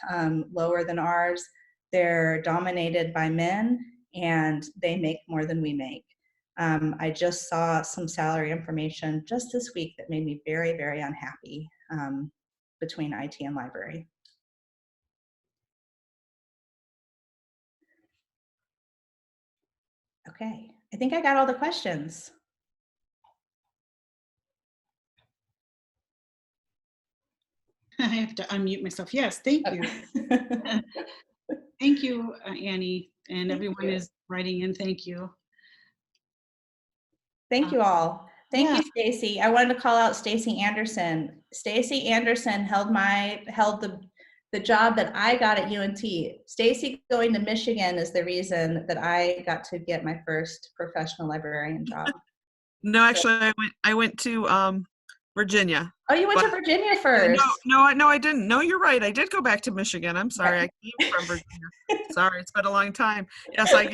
lower than ours. They're dominated by men, and they make more than we make. I just saw some salary information just this week that made me very, very unhappy between IT and library. Okay, I think I got all the questions. I have to unmute myself. Yes, thank you. Thank you, Annie, and everyone is writing in. Thank you. Thank you all. Thank you, Stacy. I wanted to call out Stacy Anderson. Stacy Anderson held the job that I got at UNT. Stacy going to Michigan is the reason that I got to get my first professional librarian job. No, actually, I went to Virginia. Oh, you went to Virginia first? No, I didn't. No, you're right. I did go back to Michigan. I'm sorry. I came from Virginia. Sorry, it's been a long time. Yes, I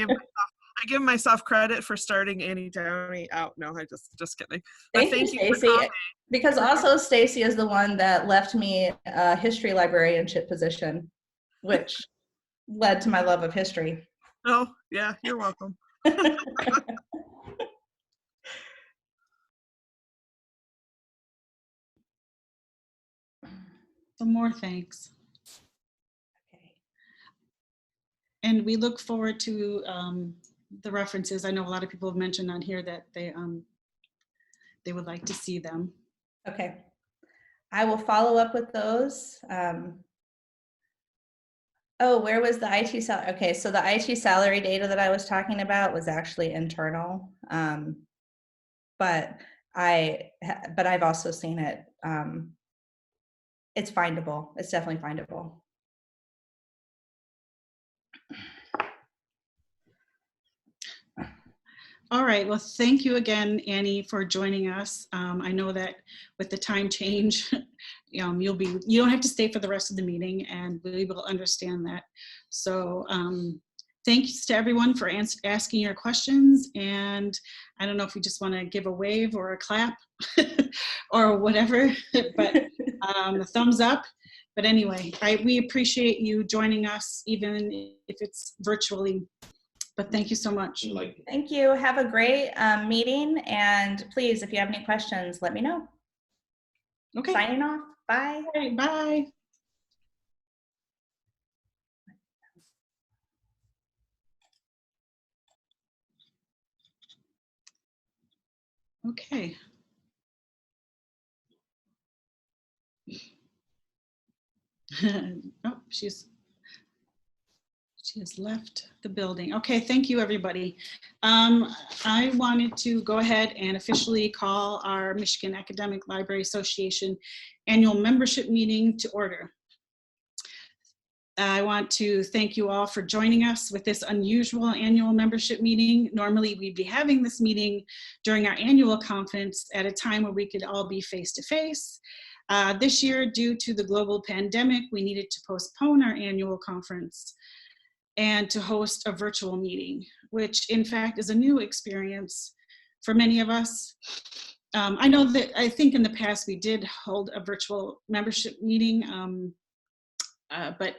give myself credit for starting Annie Downey out. No, I just kidding. Thank you, Stacy. Because also Stacy is the one that left me a history librarianship position, which led to my love of history. Oh, yeah, you're welcome. Some more thanks. Okay. And we look forward to the references. I know a lot of people have mentioned on here that they would like to see them. Okay. I will follow up with those. Oh, where was the IT salary? Okay, so the IT salary data that I was talking about was actually internal, but I've also seen it. It's findable. It's definitely findable. All right, well, thank you again, Annie, for joining us. I know that with the time change, you don't have to stay for the rest of the meeting, and we will understand that. So thanks to everyone for asking your questions. And I don't know if we just want to give a wave or a clap or whatever, but a thumbs up. But anyway, we appreciate you joining us, even if it's virtually. But thank you so much. Thank you. Have a great meeting. And please, if you have any questions, let me know. Okay. Signing off. Bye. All right, bye. Okay. Oh, she has left the building. Okay, thank you, everybody. I wanted to go ahead and officially call our Michigan Academic Library Association annual membership meeting to order. I want to thank you all for joining us with this unusual annual membership meeting. Normally, we'd be having this meeting during our annual conference at a time where we could all be face-to-face. This year, due to the global pandemic, we needed to postpone our annual conference and to host a virtual meeting, which in fact is a new experience for many of us. I think in the past we did hold a virtual membership meeting, but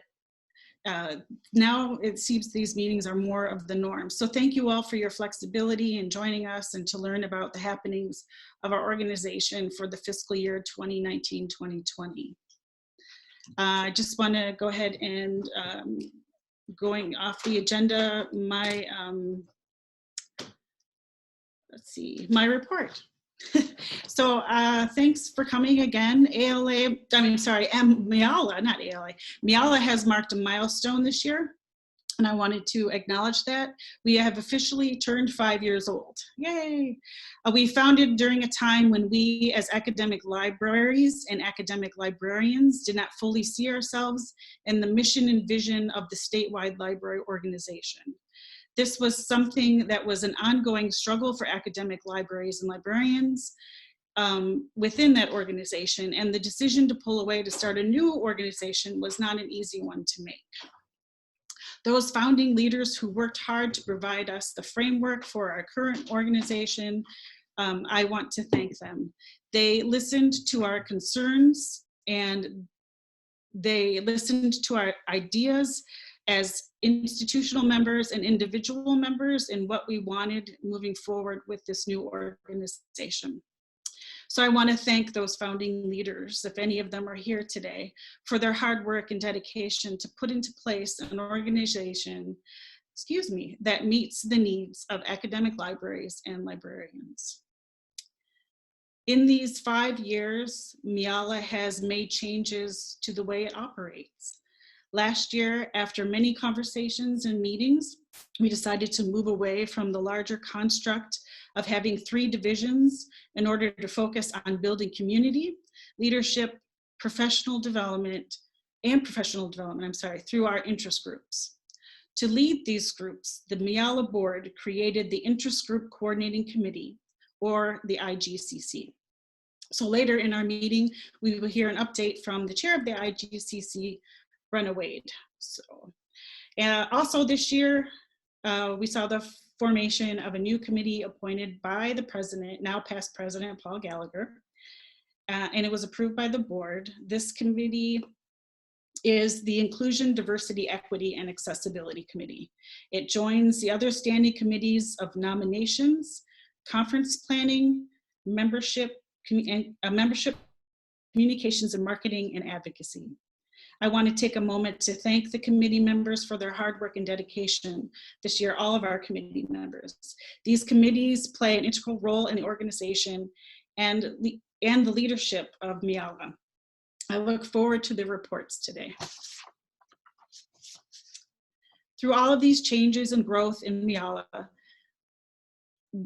now it seems these meetings are more of the norm. So thank you all for your flexibility in joining us and to learn about the happenings of our organization for the fiscal year 2019-2020. I just want to go ahead and going off the agenda, my my report. So thanks for coming again. MiALA, not ALA. MiALA has marked a milestone this year, and I wanted to acknowledge that. We have officially turned 5 years old. Yay! We founded during a time when we as academic libraries and academic librarians did not fully see ourselves in the mission and vision of the statewide library organization. This was something that was an ongoing struggle for academic libraries and librarians within that organization, and the decision to pull away to start a new organization was not an easy one to make. Those founding leaders who worked hard to provide us the framework for our current organization, I want to thank them. They listened to our concerns and they listened to our ideas as institutional members and individual members in what we wanted moving forward with this new organization. So I want to thank those founding leaders, if any of them are here today, for their hard work and dedication to put into place an organization, that meets the needs of academic libraries and librarians. In these 5 years, MiALA has made changes to the way it operates. Last year, after many conversations and meetings, we decided to move away from the larger construct of having 3 divisions in order to focus on building community, leadership, professional development through our interest groups. To lead these groups, the MiALA board created the Interest Group Coordinating Committee, or the IGCC. So later in our meeting, we will hear an update from the chair of the IGCC, Brenna Wade. So, also this year, we saw the formation of a new committee appointed by the president, now past president, Paul Gallagher, and it was approved by the board. This committee is the Inclusion, Diversity, Equity, and Accessibility Committee. It joins the other standing committees of nominations, conference planning, membership, communications and marketing, and advocacy. I want to take a moment to thank the committee members for their hard work and dedication this year, all of our committee members. These committees play an integral role in the organization and the leadership of MiALA. I look forward to the reports today. Through all of these changes and growth in MiALA,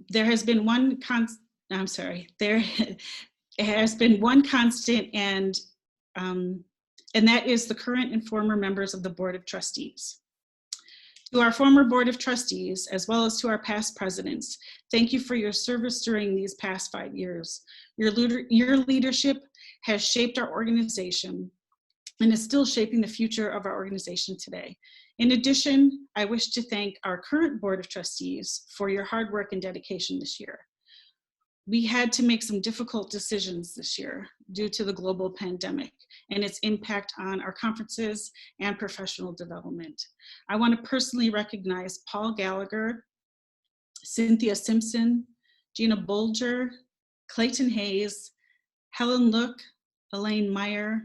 there has been one constant, and that is the current and former members of the Board of Trustees. To our former Board of Trustees, as well as to our past presidents, thank you for your service during these past 5 years. Your leadership has shaped our organization and is still shaping the future of our organization today. In addition, I wish to thank our current Board of Trustees for your hard work and dedication this year. We had to make some difficult decisions this year due to the global pandemic and its impact on our conferences and professional development. I want to personally recognize Paul Gallagher, Cynthia Simpson, Gina Bolger, Clayton Hayes, Helen Look, Elaine Meyer,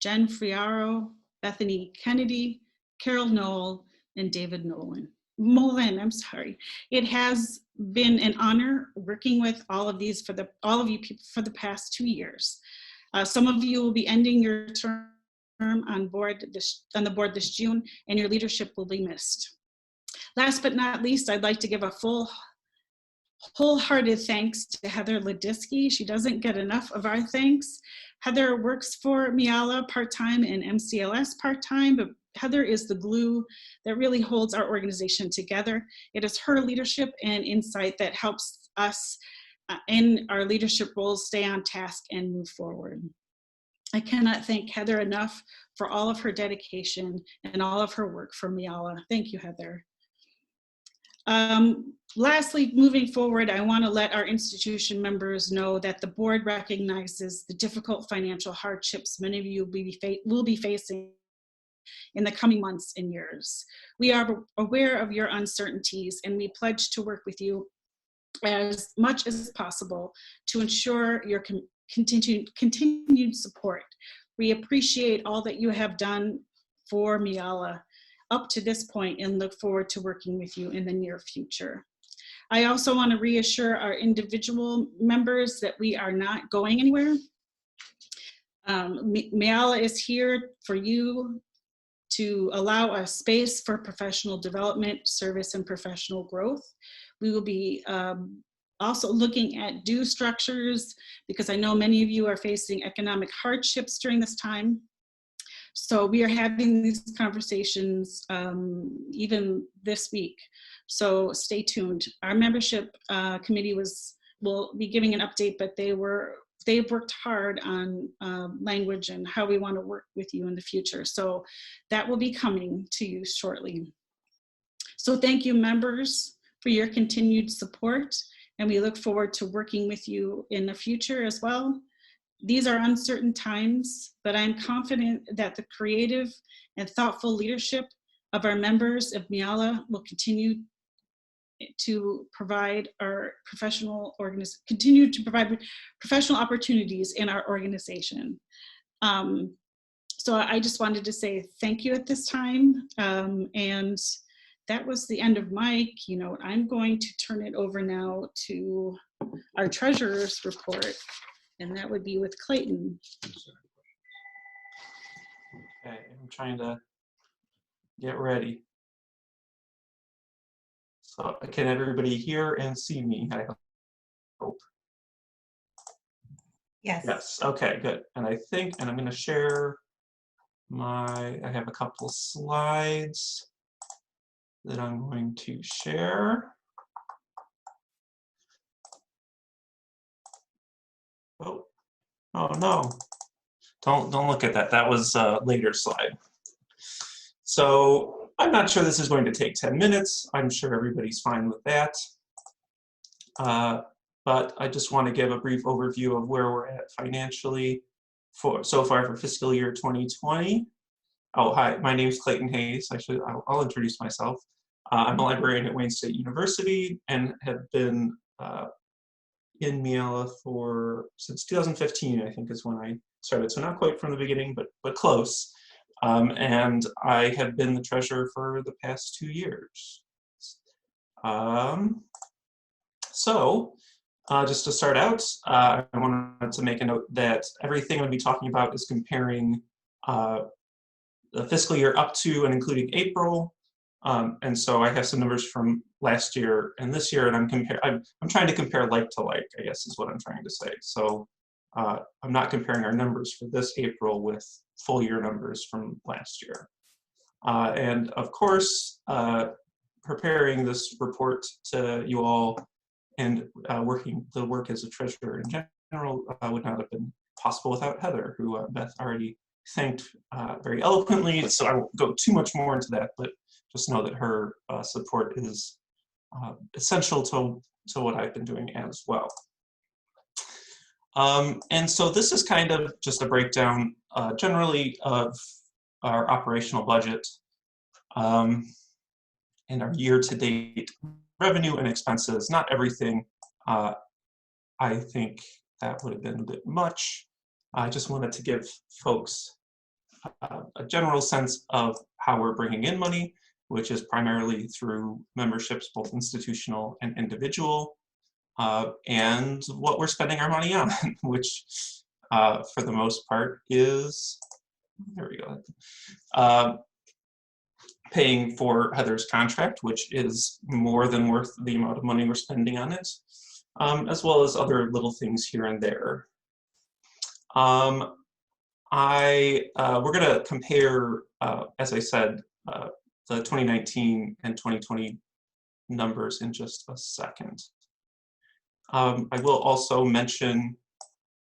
Jen Friaro, Bethany Kennedy, Carol Knoll, and David Mullen, I'm sorry. It has been an honor working with all of you for the past 2 years. Some of you will be ending your term on the board this June, and your leadership will be missed. Last but not least, I'd like to give a wholehearted thanks to Heather Ladisky. She doesn't get enough of our thanks. Heather works for MiALA part-time and MCLS part-time, but Heather is the glue that really holds our organization together. It is her leadership and insight that helps us in our leadership roles stay on task and move forward. I cannot thank Heather enough for all of her dedication and all of her work for MiALA. Thank you, Heather. Lastly, moving forward, I want to let our institution members know that the board recognizes the difficult financial hardships many of you will be facing in the coming months and years. We are aware of your uncertainties, and we pledge to work with you as much as possible to ensure your continued support. We appreciate all that you have done for MiALA up to this point and look forward to working with you in the near future. I also want to reassure our individual members that we are not going anywhere. MiALA is here for you to allow a space for professional development, service, and professional growth. We will be also looking at due structures because I know many of you are facing economic hardships during this time. So we are having these conversations even this week. So stay tuned. Our membership committee will be giving an update, but they've worked hard on language and how we want to work with you in the future. So that will be coming to you shortly. So thank you, members, for your continued support, and we look forward to working with you in the future as well. These are uncertain times, but I'm confident that the creative and thoughtful leadership of our members of MiALA will continue to provide professional opportunities in our organization. So I just wanted to say thank you at this time. And that was the end of my keynote. I'm going to turn it over now to our treasurer's report, and that would be with Clayton. Okay, I'm trying to get ready. So can everybody hear and see me? I hope. Yes. Yes, okay, good. And I think, and I'm gonna share I have a couple slides that I'm going to share. Oh no, don't look at that. That was a later slide. So I'm not sure this is going to take 10 minutes. I'm sure everybody's fine with that. But I just want to give a brief overview of where we're at financially so far for fiscal year 2020. Oh, hi, my name is Clayton Hayes. I'll introduce myself. I'm a librarian at Wayne State University and have been in MiALA since 2015, I think is when I started. So not quite from the beginning, but close. And I have been the treasurer for the past 2 years. Just to start out, I wanted to make a note that everything I'm going to be talking about is comparing the fiscal year up to and including April. And so I have some numbers from last year and this year, and I'm trying to compare like to like, I guess is what I'm trying to say. So I'm not comparing our numbers for this April with full year numbers from last year. And of course, preparing this report to you all and the work as a treasurer in general would not have been possible without Heather, who Beth already thanked very eloquently. So I won't go too much more into that, but just know that her support is essential to what I've been doing as well. And so this is kind of just a breakdown generally of our operational budget and our year-to-date revenue and expenses. Not everything. I think that would have been a bit much. I just wanted to give folks a general sense of how we're bringing in money, which is primarily through memberships, both institutional and individual, and what we're spending our money on, which for the most part is, there we go, paying for Heather's contract, which is more than worth the amount of money we're spending on it, as well as other little things here and there. We're going to compare, as I said, the 2019 and 2020 numbers in just a second. I will also mention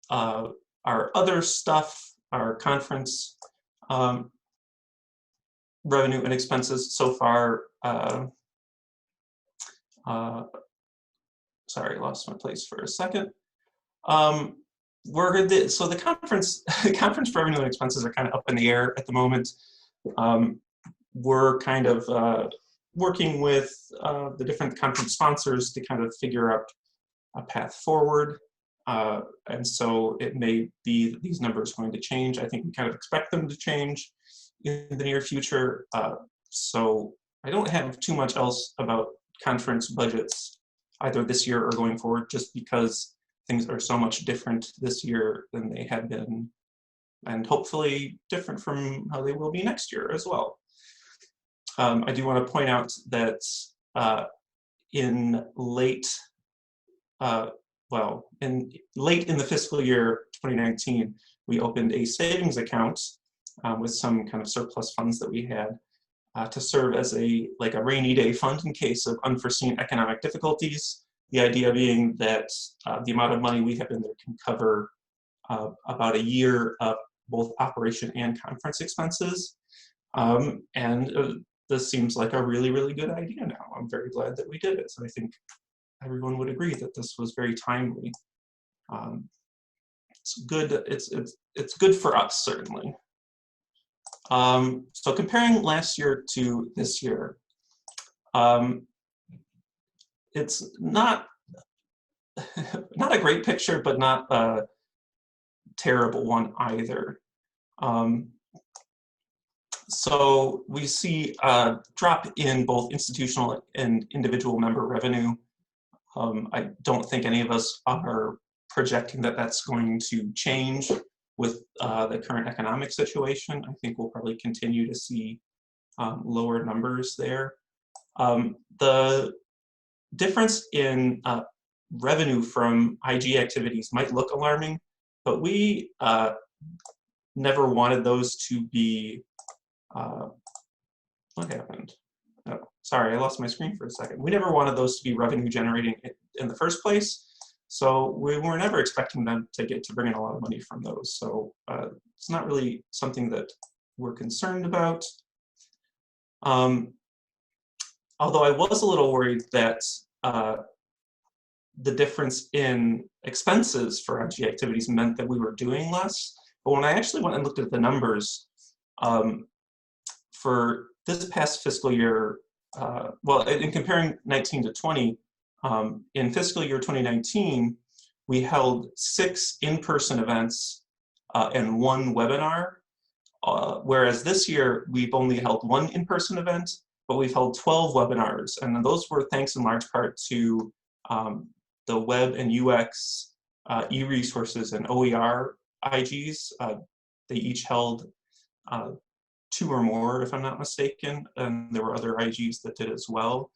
our other stuff, our conference revenue and expenses so far. Sorry, I lost my place for a second. So the conference revenue and expenses are kind of up in the air at the moment. We're kind of working with the different conference sponsors to kind of figure out a path forward. And so it may be that these numbers are going to change. I think we kind of expect them to change in the near future. So I don't have too much else about conference budgets either this year or going forward, just because things are so much different this year than they had been, and hopefully different from how they will be next year as well. I do want to point out that in late in the fiscal year 2019, we opened a savings account with some kind of surplus funds that we had to serve as a rainy day fund in case of unforeseen economic difficulties. The idea being that the amount of money we have in there can cover about a year of both operation and conference expenses. This seems like a really, really good idea now. I'm very glad that we did it. So I think everyone would agree that this was very timely. It's good. It's good for us, certainly. So comparing last year to this year, it's not a great picture, but not a terrible one either. So we see a drop in both institutional and individual member revenue. I don't think any of us are projecting that that's going to change with the current economic situation. I think we'll probably continue to see lower numbers there. The difference in revenue from IG activities might look alarming, but we never wanted those to be, what happened? Oh, sorry, I lost my screen for a second. We never wanted those to be revenue generating in the first place. So we were never expecting them to bring in a lot of money from those. So it's not really something that we're concerned about. Although I was a little worried that the difference in expenses for IG activities meant that we were doing less. But when I actually went and looked at the numbers, for this past fiscal year, in comparing 19 to 20, in fiscal year 2019, we held 6 in-person events and 1 webinar, whereas this year we've only held 1 in-person event, but we've held 12 webinars, and those were thanks in large part to the web and UX e-resources and OER IGs. They each held 2 or more, if I'm not mistaken, and there were other IGs that did as well.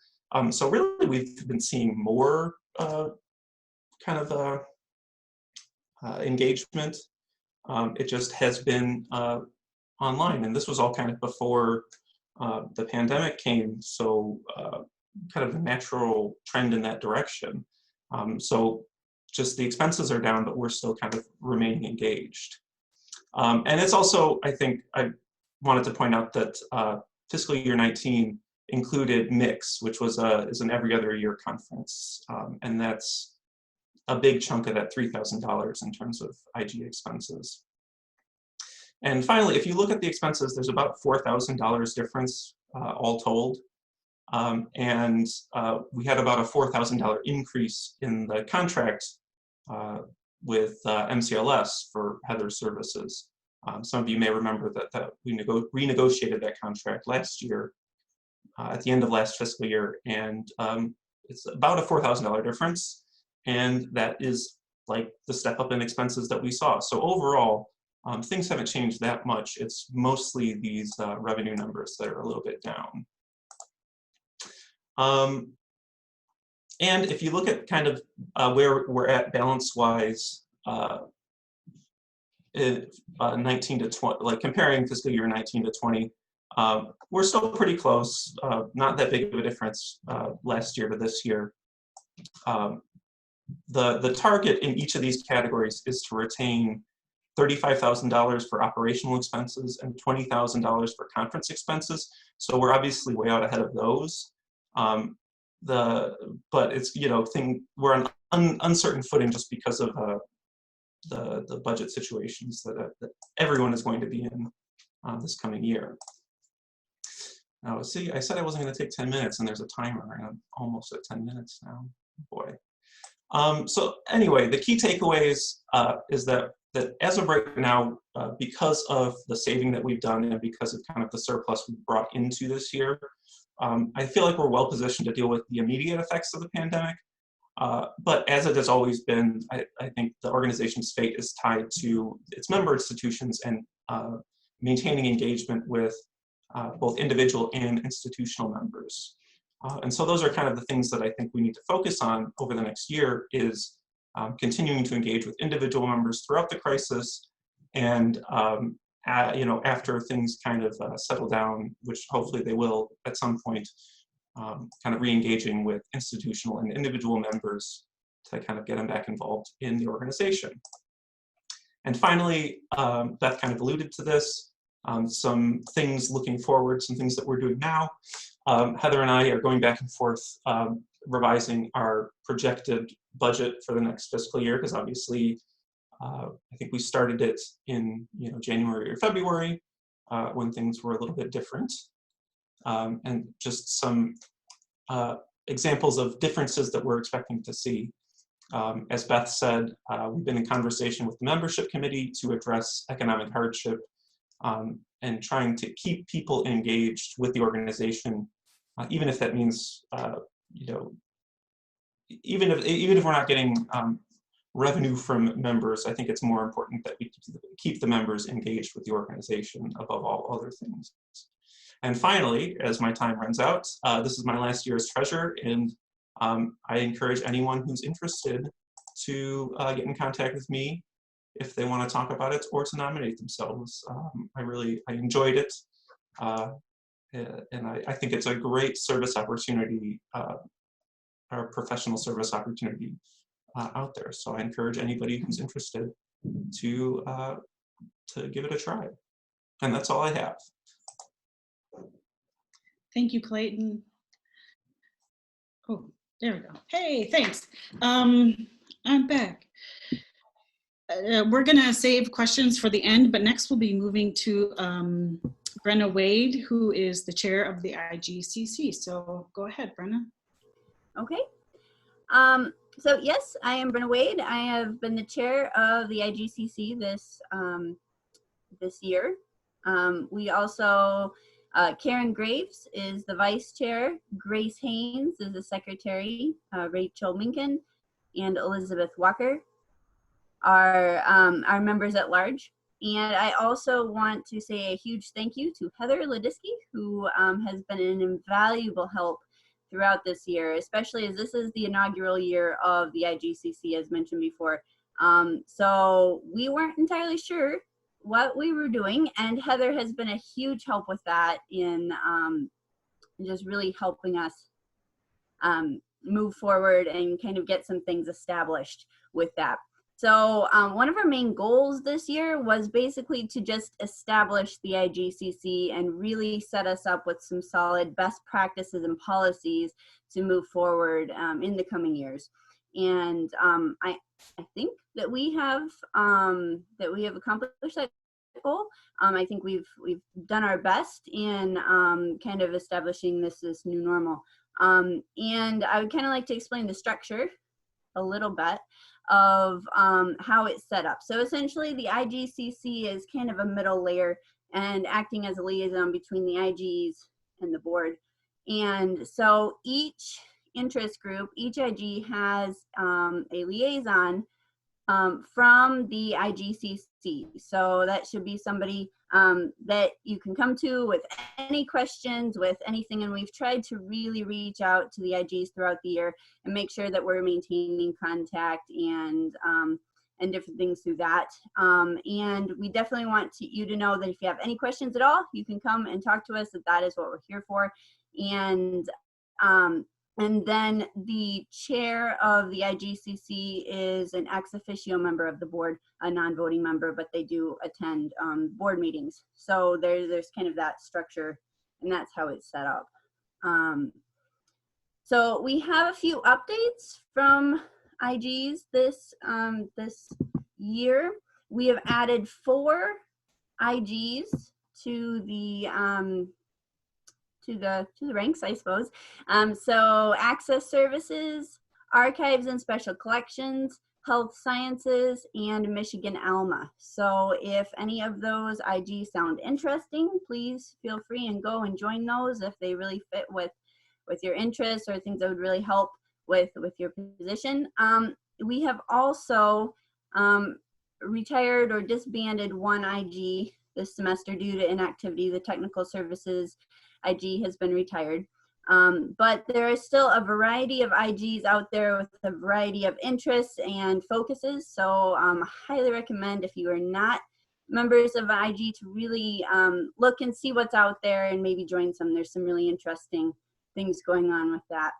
So really, we've been seeing more engagement. It just has been online, and this was all kind of before the pandemic came, so kind of a natural trend in that direction. So just the expenses are down, but we're still kind of remaining engaged. And it's also, I think, I wanted to point out that fiscal year 19 included MIX, which is an every other year conference. And that's a big chunk of that $3,000 in terms of IG expenses. And finally, if you look at the expenses, there's about $4,000 difference all told. And we had about a $4,000 increase in the contract with MCLS for Heather's services. Some of you may remember that we renegotiated that contract last year at the end of last fiscal year, and it's about a $4,000 difference, and that is like the step up in expenses that we saw. So overall, things haven't changed that much. It's mostly these revenue numbers that are a little bit down. And if you look at kind of where we're at balance-wise, 19 to 20, like comparing fiscal year 19 to 20, we're still pretty close, not that big of a difference last year to this year. The target in each of these categories is to retain $35,000 for operational expenses and $20,000 for conference expenses. So we're obviously way out ahead of those. But it's, you know, we're on uncertain footing just because of the budget situations that everyone is going to be in this coming year. Now, see, I said I wasn't going to take 10 minutes, and there's a timer, and I'm almost at 10 minutes now. Boy. So anyway, the key takeaways is that as of right now, because of the saving that we've done and because of kind of the surplus we brought into this year, I feel like we're well positioned to deal with the immediate effects of the pandemic. But as it has always been, I think the organization's fate is tied to its member institutions and maintaining engagement with both individual and institutional members. And so those are kind of the things that I think we need to focus on over the next year is continuing to engage with individual members throughout the crisis, and you know, after things kind of settle down, which hopefully they will at some point, kind of re-engaging with institutional and individual members to kind of get them back involved in the organization. And finally, Beth kind of alluded to this, some things looking forward, some things that we're doing now. Heather and I are going back and forth revising our projected budget for the next fiscal year, because obviously I think we started it in January or February when things were a little bit different. And just some examples of differences that we're expecting to see. As Beth said, we've been in conversation with the membership committee to address economic hardship and trying to keep people engaged with the organization, even if that means, even if we're not getting revenue from members. I think it's more important that we keep the members engaged with the organization above all other things. And finally, as my time runs out, this is my last year as treasurer, and I encourage anyone who's interested to get in contact with me if they want to talk about it or to nominate themselves. I enjoyed it, and I think it's a great service opportunity, or professional service opportunity out there. So I encourage anybody who's interested to give it a try. And that's all I have. Thank you, Clayton. Oh, there we go. Hey, thanks. I'm back. We're gonna save questions for the end, but next we'll be moving to Brenna Wade, who is the chair of the IGCC. So go ahead, Brenna. Okay. So yes, I am Brenna Wade. I have been the chair of the IGCC this year. We also, Karen Graves is the vice chair, Grace Haynes is the secretary, Rachel Minkin and Elizabeth Walker are members at large. And I also want to say a huge thank you to Heather Ladisky, who has been an invaluable help throughout this year, especially as this is the inaugural year of the IGCC, as mentioned before. So we weren't entirely sure what we were doing, and Heather has been a huge help with that in just really helping us move forward and kind of get some things established with that. So one of our main goals this year was basically to just establish the IGCC and really set us up with some solid best practices and policies to move forward in the coming years. And I think that we have accomplished that goal. I think we've done our best in kind of establishing this new normal. And I would kind of like to explain the structure a little bit of how it's set up. So essentially the IGCC is kind of a middle layer and acting as a liaison between the IGs and the board. And so each interest group, each IG has a liaison from the IGCC. So that should be somebody that you can come to with any questions, with anything. And we've tried to really reach out to the IGs throughout the year and make sure that we're maintaining contact and different things through that. And we definitely want you to know that if you have any questions at all, you can come and talk to us, that is what we're here for. And then the chair of the IGCC is an ex officio member of the board, a non-voting member, but they do attend board meetings. So there's kind of that structure, and that's how it's set up. So we have a few updates from IGs this year. We have added 4 IGs to the ranks, I suppose. So access services, archives and special collections, health sciences, and Michigan Alma. So if any of those IGs sound interesting, please feel free and go and join those if they really fit with your interests or things that would really help with your position. We have also retired or disbanded 1 IG this semester due to inactivity. The technical services IG has been retired. But there is still a variety of IGs out there with a variety of interests and focuses. So I highly recommend, if you are not members of IG, to really look and see what's out there and maybe join some. There's some really interesting things going on with that.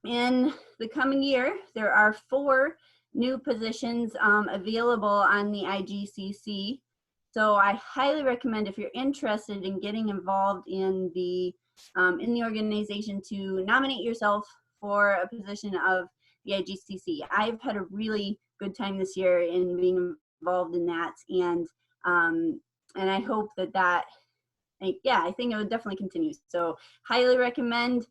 In the coming year, there are 4 new positions available on the IGCC. So I highly recommend, if you're interested in getting involved in the organization, to nominate yourself for a position of the IGCC. I've had a really good time this year in being involved in that, and I hope that I think it would definitely continue. So highly recommend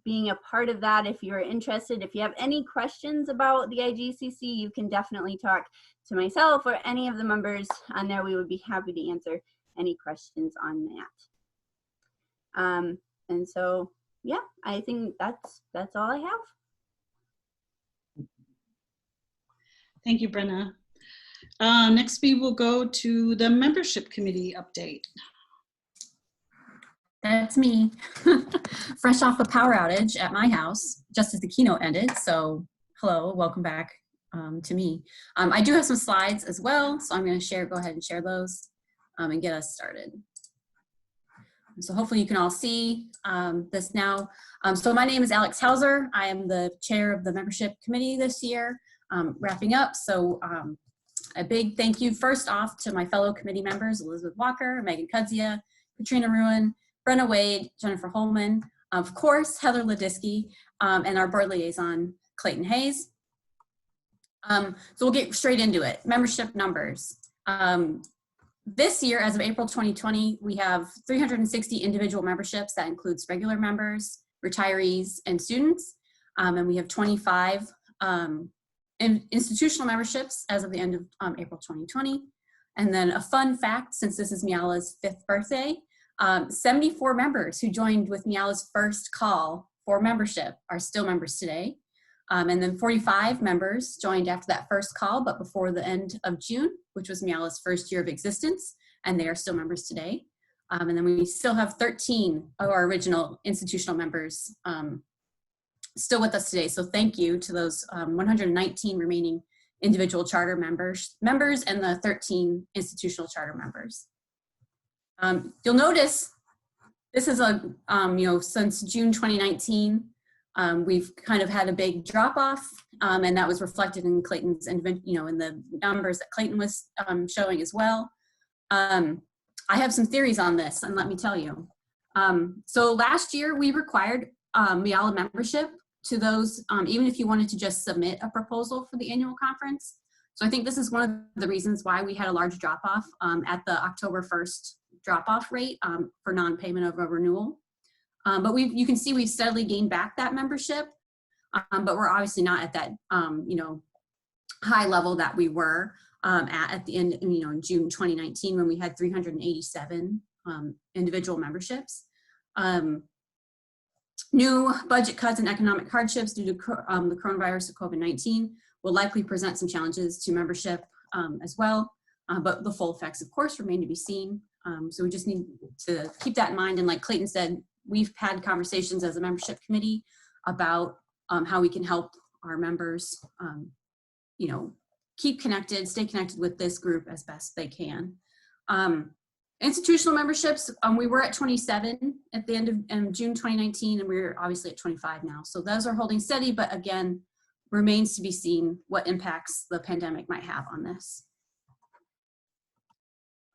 being a part of that if you're interested. If you have any questions about the IGCC, you can definitely talk to myself or any of the members on there. We would be happy to answer any questions on that. And so, yeah, I think that's all I have. Thank you, Brenna. Next, we will go to the membership committee update. That's me. Fresh off a power outage at my house, just as the keynote ended. So hello, welcome back to me. I do have some slides as well, so I'm going to go ahead and share those and get us started. So hopefully you can all see this now. So my name is Alex Hauser. I am the chair of the membership committee this year, wrapping up. So a big thank you first off to my fellow committee members, Elizabeth Walker, Megan Kudzia, Katrina Ruin, Brenna Wade, Jennifer Holman, of course, Heather Ledisky, and our board liaison, Clayton Hayes. So we'll get straight into it. Membership numbers. This year, as of April 2020, we have 360 individual memberships. That includes regular members, retirees, and students. And we have 25 institutional memberships as of the end of April 2020. And then a fun fact, since this is MiALA's 5th birthday, 74 members who joined with MiALA's first call for membership are still members today. And then 45 members joined after that first call, but before the end of June, which was MiALA's first year of existence, and they are still members today. And then we still have 13 of our original institutional members still with us today. So thank you to those 119 remaining individual charter members and the 13 institutional charter members. You'll notice this is since June 2019, we've kind of had a big drop off, and that was reflected in Clayton's, in the numbers that Clayton was showing as well. I have some theories on this, and let me tell you. So last year we required MiALA membership to those, even if you wanted to just submit a proposal for the annual conference. So I think this is one of the reasons why we had a large drop-off at the October 1st drop-off rate for non-payment of a renewal. But you can see we've steadily gained back that membership, but we're obviously not at that high level that we were at the end, in June 2019, when we had 387 individual memberships. New budget cuts and economic hardships due to the coronavirus of COVID-19 will likely present some challenges to membership as well, but the full effects, of course, remain to be seen. So we just need to keep that in mind. And like Clayton said, we've had conversations as a membership committee about how we can help our members, keep connected, stay connected with this group as best they can. Institutional memberships, we were at 27 at the end of June 2019, and we're obviously at 25 now. So those are holding steady, but again, remains to be seen what impacts the pandemic might have on this.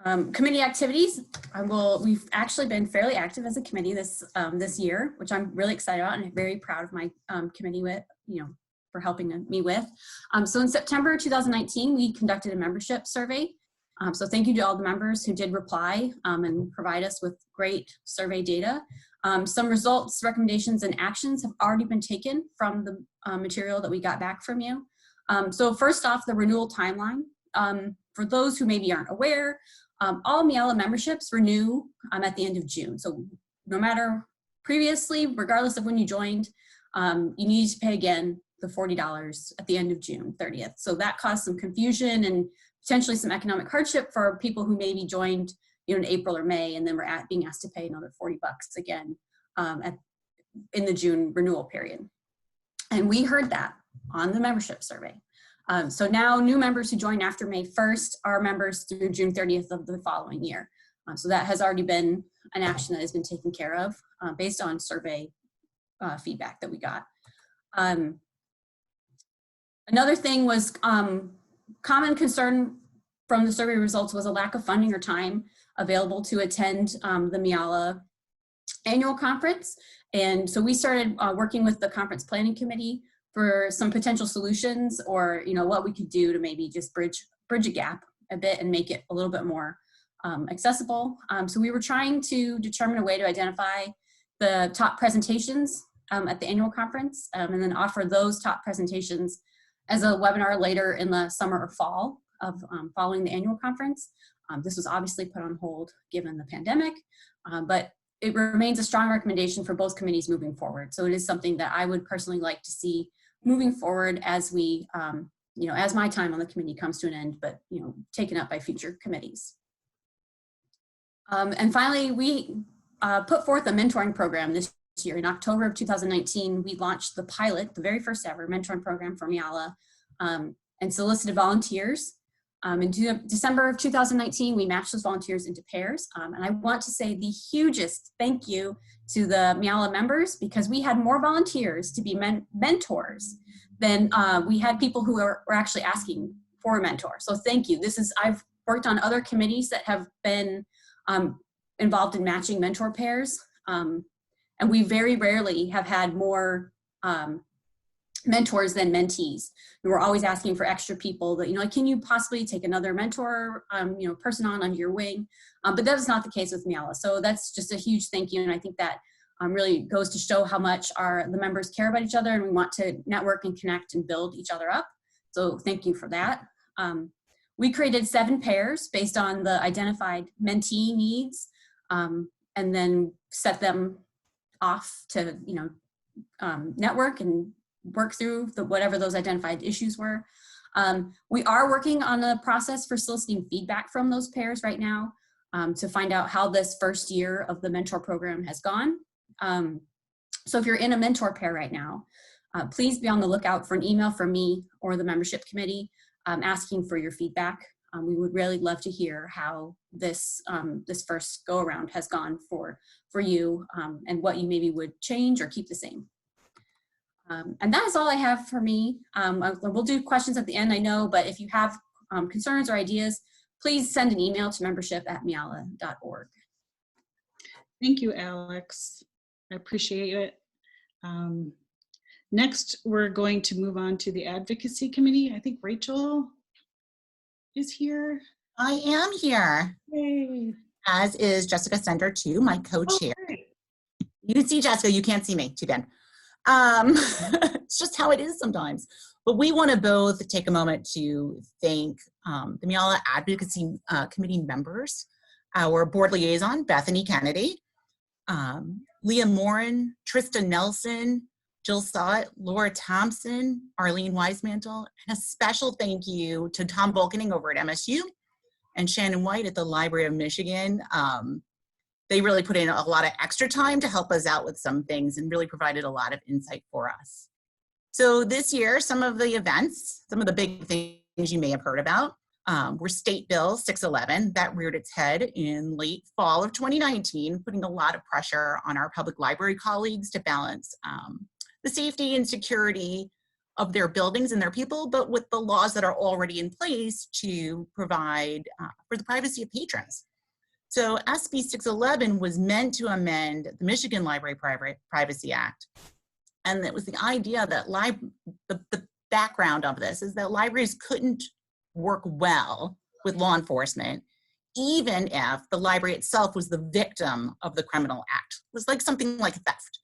Committee activities, we've actually been fairly active as a committee this year, which I'm really excited about and very proud of my committee with, for helping me with. So in September 2019, we conducted a membership survey. So thank you to all the members who did reply and provide us with great survey data. Some results, recommendations, and actions have already been taken from the material that we got back from you. So first off, the renewal timeline. For those who maybe aren't aware, all MiALA memberships renew at the end of June. So no matter previously, regardless of when you joined, you need to pay again the $40 at the end of June 30th. So that caused some confusion and potentially some economic hardship for people who maybe joined in April or May, and then we're being asked to pay another $40 again in the June renewal period. And we heard that on the membership survey. So now new members who join after May 1st are members through June 30th of the following year. So that has already been an action that has been taken care of based on survey feedback that we got. Another thing was common concern from the survey results was a lack of funding or time available to attend the MiALA annual conference. And so we started working with the conference planning committee for some potential solutions, or what we could do to maybe just bridge a gap a bit and make it a little bit more accessible. So we were trying to determine a way to identify the top presentations at the annual conference, and then offer those top presentations as a webinar later in the summer or fall of following the annual conference. This was obviously put on hold given the pandemic, but it remains a strong recommendation for both committees moving forward. So it is something that I would personally like to see moving forward as we, as my time on the committee comes to an end, but taken up by future committees. And finally, we put forth a mentoring program this year. In October of 2019, we launched the pilot, the very first ever mentoring program for MiALA, and solicited volunteers. In December of 2019, we matched those volunteers into pairs. And I want to say the hugest thank you to the MiALA members, because we had more volunteers to be mentors than we had people who were actually asking for a mentor. So thank you. I've worked on other committees that have been involved in matching mentor pairs. And we very rarely have had more mentors than mentees. We're always asking for extra people that, like, can you possibly take another mentor, person on under your wing? But that is not the case with MiALA. So that's just a huge thank you. And I think that really goes to show how much the members care about each other, and we want to network and connect and build each other up. So thank you for that. We created 7 pairs based on the identified mentee needs, and then set them off to, network and work through whatever those identified issues were. We are working on a process for soliciting feedback from those pairs right now to find out how this first year of the mentor program has gone. So if you're in a mentor pair right now, please be on the lookout for an email from me or the membership committee asking for your feedback. We would really love to hear how this first go around has gone for you, and what you maybe would change or keep the same. And that is all I have for me. We'll do questions at the end, I know, but if you have concerns or ideas, please send an email to membership@miala.org. Thank you, Alex. I appreciate it. Next, we're going to move on to the Advocacy Committee. I think Rachel is here. I am here, Yay. as is Jessica Sender too, my co-chair. Oh, great. You can see Jessica, you can't see me, too bad. It's just how it is sometimes. But we want to both take a moment to thank the MiALA Advocacy Committee members, our board liaison, Bethany Kennedy, Leah Morin, Trista Nelson, Jill Sott, Laura Thompson, Arlene Weismantel, and a special thank you to Tom Volkening over at MSU and Shannon White at the Library of Michigan. They really put in a lot of extra time to help us out with some things and really provided a lot of insight for us. So this year, some of the events, some of the big things you may have heard about were State Bill 611 that reared its head in late fall of 2019, putting a lot of pressure on our public library colleagues to balance the safety and security of their buildings and their people, but with the laws that are already in place to provide for the privacy of patrons. So SB 611 was meant to amend the Michigan Library Privacy Act. And it was the idea that the background of this is that libraries couldn't work well with law enforcement, even if the library itself was the victim of the criminal act. It was like something like theft,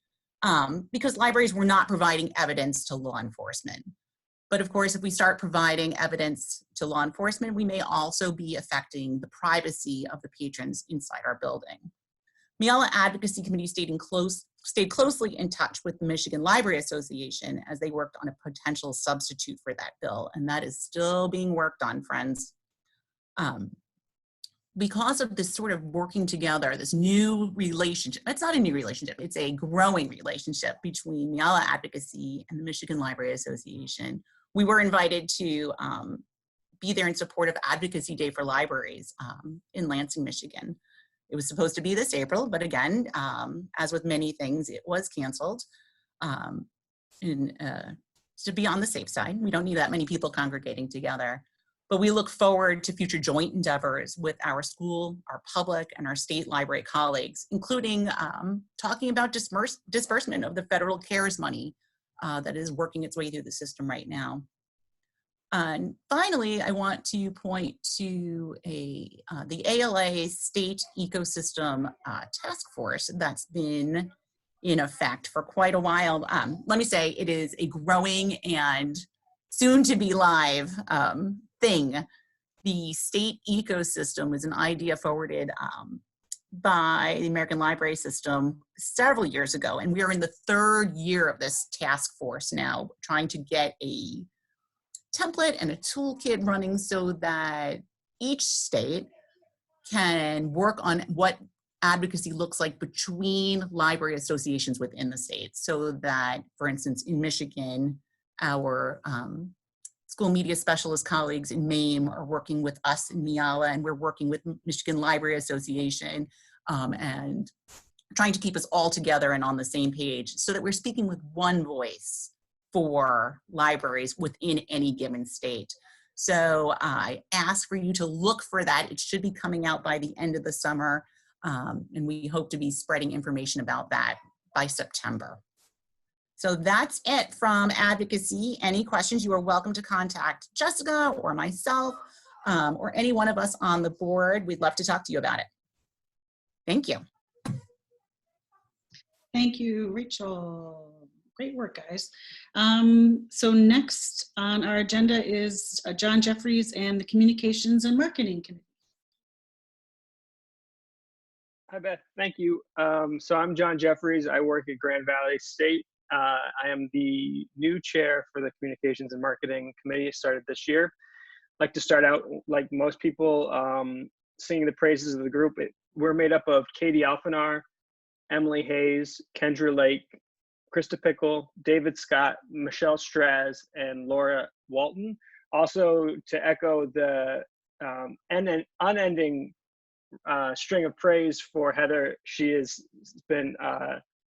because libraries were not providing evidence to law enforcement. But of course, if we start providing evidence to law enforcement, we may also be affecting the privacy of the patrons inside our building. MiALA Advocacy Committee stayed closely in touch with the Michigan Library Association as they worked on a potential substitute for that bill, and that is still being worked on, friends. Because of this sort of working together, this new relationship, it's not a new relationship, it's a growing relationship between MiALA Advocacy and the Michigan Library Association. We were invited to be there in support of Advocacy Day for Libraries in Lansing, Michigan. It was supposed to be this April, but again, as with many things, it was canceled. To be on the safe side, we don't need that many people congregating together. But we look forward to future joint endeavors with our school, our public, and our state library colleagues, including talking about disbursement of the federal CARES money that is working its way through the system right now. And finally, I want to point to the ALA State Ecosystem Task Force that's been in effect for quite a while. Let me say it is a growing and soon to be live thing. The state ecosystem was an idea forwarded by the American Library System several years ago, and we are in the third year of this task force now, trying to get a template and a toolkit running so that each state can work on what advocacy looks like between library associations within the state. So that, for instance, in Michigan, our school media specialist colleagues in MAME are working with us in MiALA, and we're working with Michigan Library Association and trying to keep us all together and on the same page so that we're speaking with one voice for libraries within any given state. So I ask for you to look for that. It should be coming out by the end of the summer, and we hope to be spreading information about that by September. So that's it from advocacy. Any questions, you are welcome to contact Jessica or myself or any one of us on the board. We'd love to talk to you about it. Thank you. Thank you, Rachel. Great work, guys. So next on our agenda is John Jeffries and the Communications and Marketing Committee. Hi, Beth. Thank you. So I'm John Jeffries. I work at Grand Valley State. I am the new chair for the Communications and Marketing Committee, started this year. I'd like to start out, like most people, singing the praises of the group. We're made up of Katie Alphanar, Emily Hayes, Kendra Lake, Krista Pickle, David Scott, Michelle Straz, and Laura Walton. Also, to echo the unending string of praise for Heather, she has been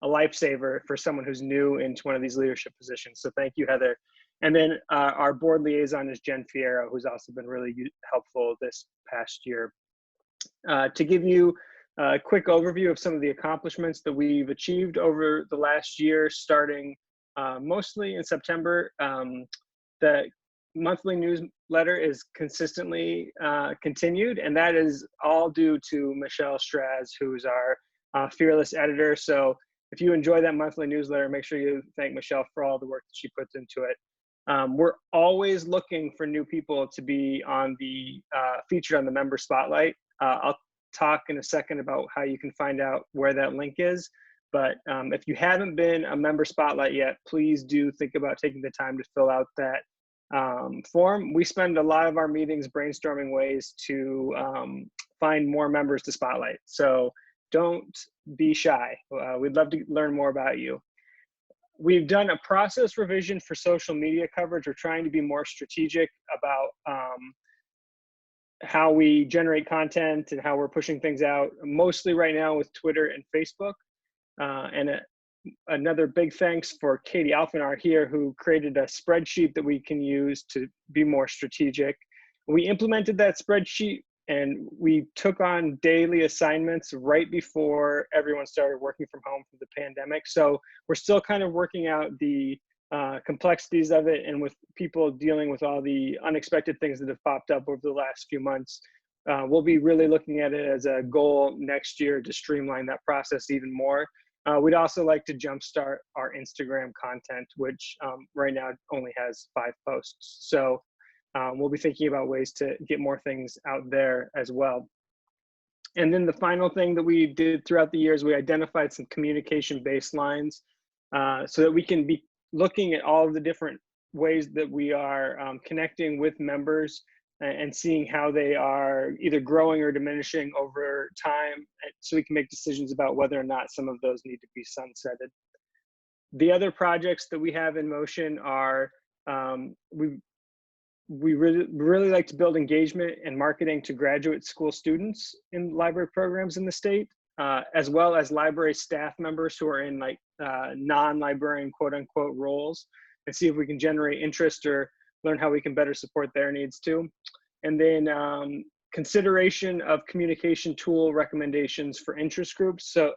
a lifesaver for someone who's new into one of these leadership positions. So thank you, Heather. And then our board liaison is Jen Fierro, who's also been really helpful this past year. To give you a quick overview of some of the accomplishments that we've achieved over the last year, starting mostly in September. The monthly newsletter is consistently continued, and that is all due to Michelle Straz, who's our fearless editor. So if you enjoy that monthly newsletter, make sure you thank Michelle for all the work that she puts into it. We're always looking for new people to be on the featured on the member spotlight. I'll talk in a second about how you can find out where that link is. But if you haven't been a member spotlight yet, please do think about taking the time to fill out that form. We spend a lot of our meetings brainstorming ways to find more members to spotlight. So don't be shy. We'd love to learn more about you. We've done a process revision for social media coverage. We're trying to be more strategic about how we generate content and how we're pushing things out, mostly right now with Twitter and Facebook. Another big thanks for Katie Alphenar here, who created a spreadsheet that we can use to be more strategic. We implemented that spreadsheet and we took on daily assignments right before everyone started working from home from the pandemic. So we're still kind of working out the complexities of it, and with people dealing with all the unexpected things that have popped up over the last few months, we'll be really looking at it as a goal next year to streamline that process even more. We'd also like to jumpstart our Instagram content, which right now only has 5 posts. So we'll be thinking about ways to get more things out there as well. And then the final thing that we did throughout the year is we identified some communication baselines so that we can be looking at all of the different ways that we are connecting with members and seeing how they are either growing or diminishing over time, so we can make decisions about whether or not some of those need to be sunsetted. The other projects that we have in motion are, we really like to build engagement and marketing to graduate school students in library programs in the state, as well as library staff members who are in like non-librarian quote unquote roles, and see if we can generate interest or learn how we can better support their needs too. And then consideration of communication tool recommendations for interest groups. So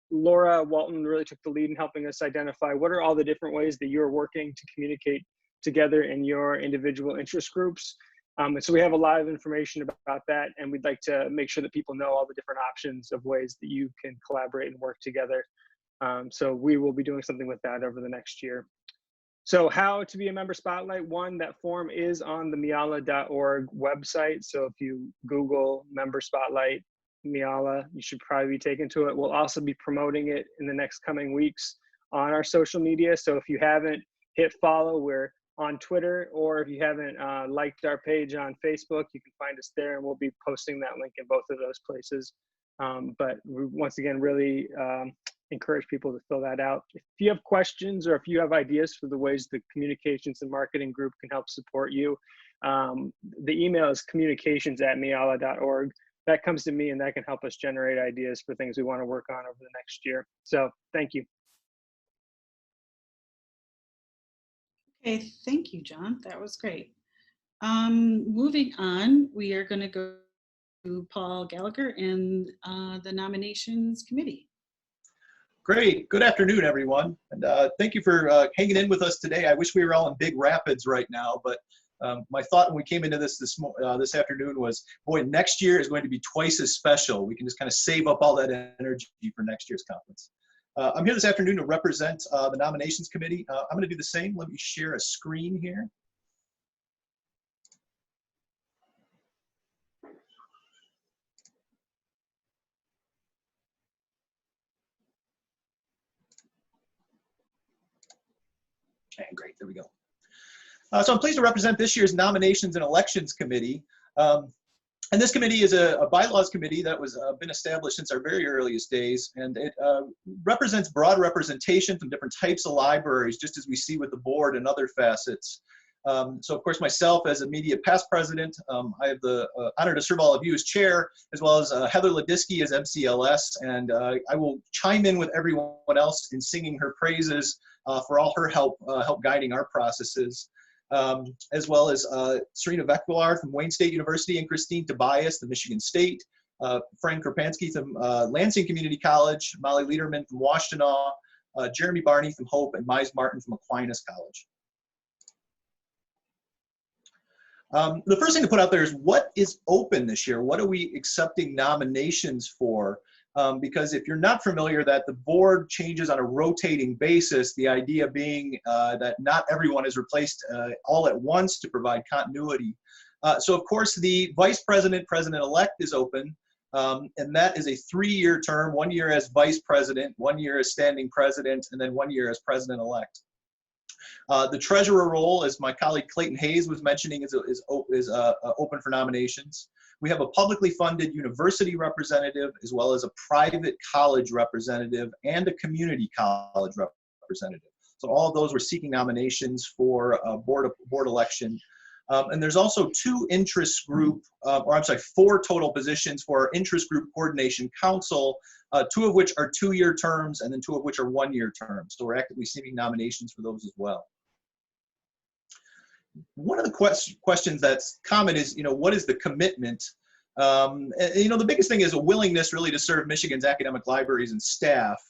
Laura Walton really took the lead in helping us identify what are all the different ways that you're working to communicate together in your individual interest groups. And so we have a lot of information about that, and we'd like to make sure that people know all the different options of ways that you can collaborate and work together. So we will be doing something with that over the next year. So how to be a member spotlight? One, that form is on the MiALA.org website. So if you Google member spotlight MiALA, you should probably be taken to it. We'll also be promoting it in the next coming weeks on our social media. So if you haven't hit follow, we're on Twitter, or if you haven't liked our page on Facebook, you can find us there, and we'll be posting that link in both of those places. But we, once again, really encourage people to fill that out. If you have questions or if you have ideas for the ways the communications and marketing group can help support you, the email is communications@miala.org. That comes to me, and that can help us generate ideas for things we want to work on over the next year. So thank you. Okay, thank you, John. That was great. Moving on, we are going to go to Paul Gallagher and the nominations committee. Great. Good afternoon, everyone. And thank you for hanging in with us today. I wish we were all in Big Rapids right now, but my thought when we came into this afternoon was, boy, next year is going to be twice as special. We can just kind of save up all that energy for next year's conference. I'm here this afternoon to represent the nominations committee. I'm going to do the same. Let me share a screen here. Okay, great, there we go. So I'm pleased to represent this year's Nominations and Elections Committee. And this committee is a bylaws committee that was been established since our very earliest days, and it represents broad representation from different types of libraries, just as we see with the board and other facets. So of course, myself as immediate past president, I have the honor to serve all of you as chair, as well as Heather Ledisky as MCLS, and I will chime in with everyone else in singing her praises for all her help guiding our processes, as well as Serena Vekvilar from Wayne State University and Christine Tobias from Michigan State, Frank Krapansky from Lansing Community College, Molly Lederman from Washtenaw, Jeremy Barney from Hope, and Mize Martin from Aquinas College. The first thing to put out there is what is open this year? What are we accepting nominations for? Because if you're not familiar that the board changes on a rotating basis, the idea being that not everyone is replaced all at once to provide continuity. So of course the vice president, president-elect is open, and that is a 3-year term, 1 year as vice president, 1 year as standing president, and then 1 year as president-elect. The treasurer role, as my colleague Clayton Hayes was mentioning, is open for nominations. We have a publicly funded university representative, as well as a private college representative and a community college representative. So all of those were seeking nominations for a board election. And there's also 2 interest group, or I'm sorry, 4 total positions for our interest group coordination council, 2 of which are 2-year terms, and then 2 of which are 1-year terms. So we're actively seeking nominations for those as well. One of the questions that's common is, what is the commitment? And, the biggest thing is a willingness really to serve Michigan's academic libraries and staff.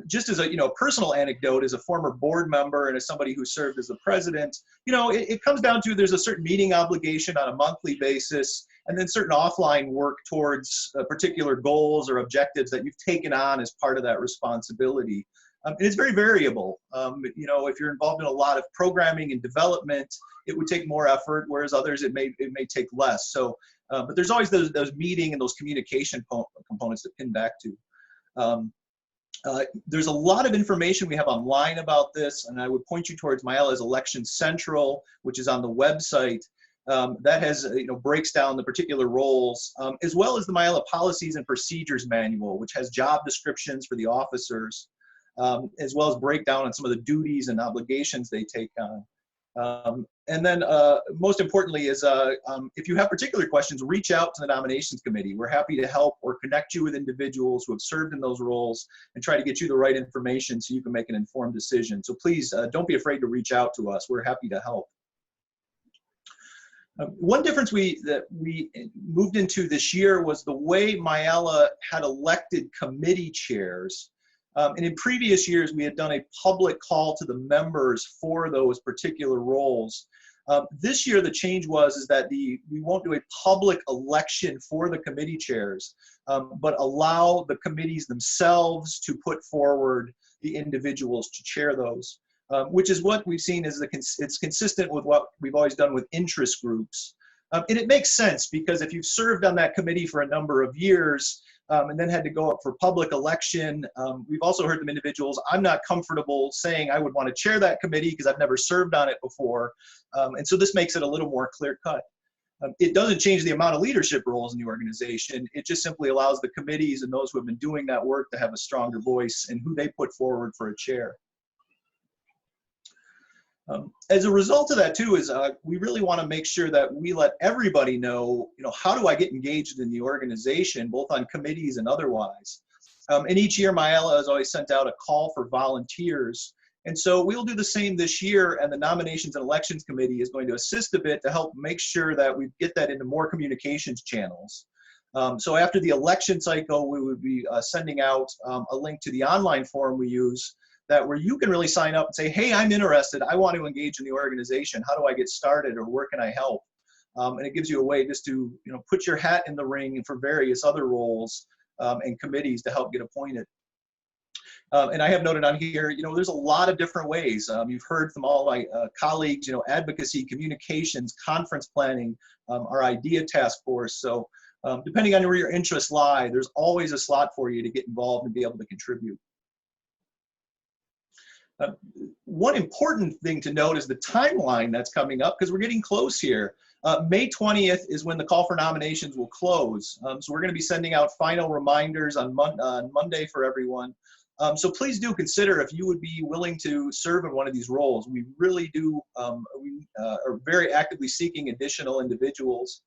Just as a personal anecdote, as a former board member and as somebody who served as the president, it comes down to there's a certain meeting obligation on a monthly basis, and then certain offline work towards particular goals or objectives that you've taken on as part of that responsibility. And it's very variable. If you're involved in a lot of programming and development, it would take more effort, whereas others it may take less. So, but there's always those meeting and those communication components to pin back to. There's a lot of information we have online about this, and I would point you towards MiALA's Election Central, which is on the website. That has, breaks down the particular roles, as well as the MiALA Policies and Procedures Manual, which has job descriptions for the officers, as well as breakdown on some of the duties and obligations they take on. And then most importantly is if you have particular questions, reach out to the nominations committee. We're happy to help or connect you with individuals who have served in those roles and try to get you the right information so you can make an informed decision. So please don't be afraid to reach out to us. We're happy to help. One difference that we moved into this year was the way MiALA had elected committee chairs. And in previous years, we had done a public call to the members for those particular roles. This year, the change is that we won't do a public election for the committee chairs, but allow the committees themselves to put forward the individuals to chair those, which is what we've seen as it's consistent with what we've always done with interest groups. And it makes sense because if you've served on that committee for a number of years, and then had to go up for public election. We've also heard from individuals, I'm not comfortable saying I would want to chair that committee because I've never served on it before. And so this makes it a little more clear cut. It doesn't change the amount of leadership roles in the organization. It just simply allows the committees and those who have been doing that work to have a stronger voice in who they put forward for a chair. As a result of that too is we really want to make sure that we let everybody know, how do I get engaged in the organization, both on committees and otherwise. And each year MiALA has always sent out a call for volunteers. And so we'll do the same this year, and the Nominations and Elections Committee is going to assist a bit to help make sure that we get that into more communications channels. So after the election cycle, we would be sending out a link to the online forum we use where you can really sign up and say, hey, I'm interested. I want to engage in the organization. How do I get started, or where can I help? And it gives you a way just to put your hat in the ring for various other roles and committees to help get appointed. And I have noted on here, there's a lot of different ways. You've heard from all my colleagues, advocacy, communications, conference planning, our IDEA task force. So depending on where your interests lie, there's always a slot for you to get involved and be able to contribute. One important thing to note is the timeline that's coming up, because we're getting close here. May 20th is when the call for nominations will close. So we're going to be sending out final reminders on Monday for everyone. So please do consider if you would be willing to serve in one of these roles. We really do, we are very actively seeking additional individuals.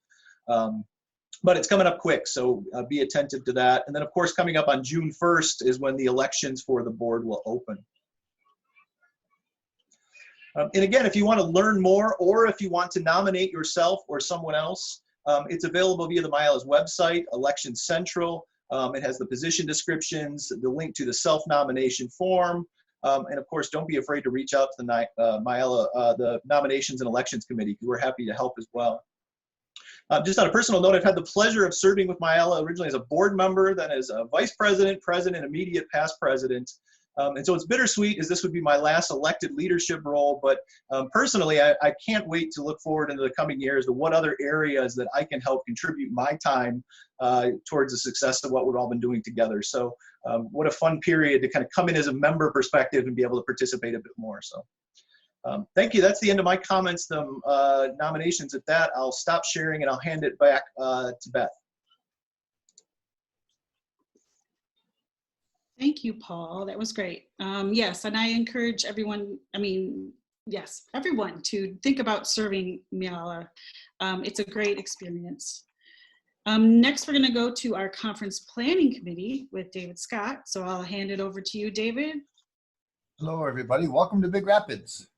But it's coming up quick, so be attentive to that. And then of course, coming up on June 1st is when the elections for the board will open. And again, if you want to learn more, or if you want to nominate yourself or someone else, it's available via the MiALA's website, Election Central, It has the position descriptions, the link to the self-nomination form, and of course, don't be afraid to reach out to the MiALA, the Nominations and Elections Committee, because we're happy to help as well. Just on a personal note, I've had the pleasure of serving with MiALA originally as a board member, then as a vice president, president, immediate past president. And so it's bittersweet, as this would be my last elected leadership role, but personally, I can't wait to look forward into the coming years to what other areas that I can help contribute my time towards the success of what we've all been doing together. So what a fun period to kind of come in as a member perspective and be able to participate a bit more. So thank you. That's the end of my comments, the nominations. At that, I'll stop sharing and I'll hand it back to Beth. Thank you, Paul. That was great. Yes, and I encourage everyone, yes, everyone to think about serving MiALA. It's a great experience. Next, we're going to go to our conference planning committee with David Scott. So I'll hand it over to you, David. Hello, everybody. Welcome to Big Rapids.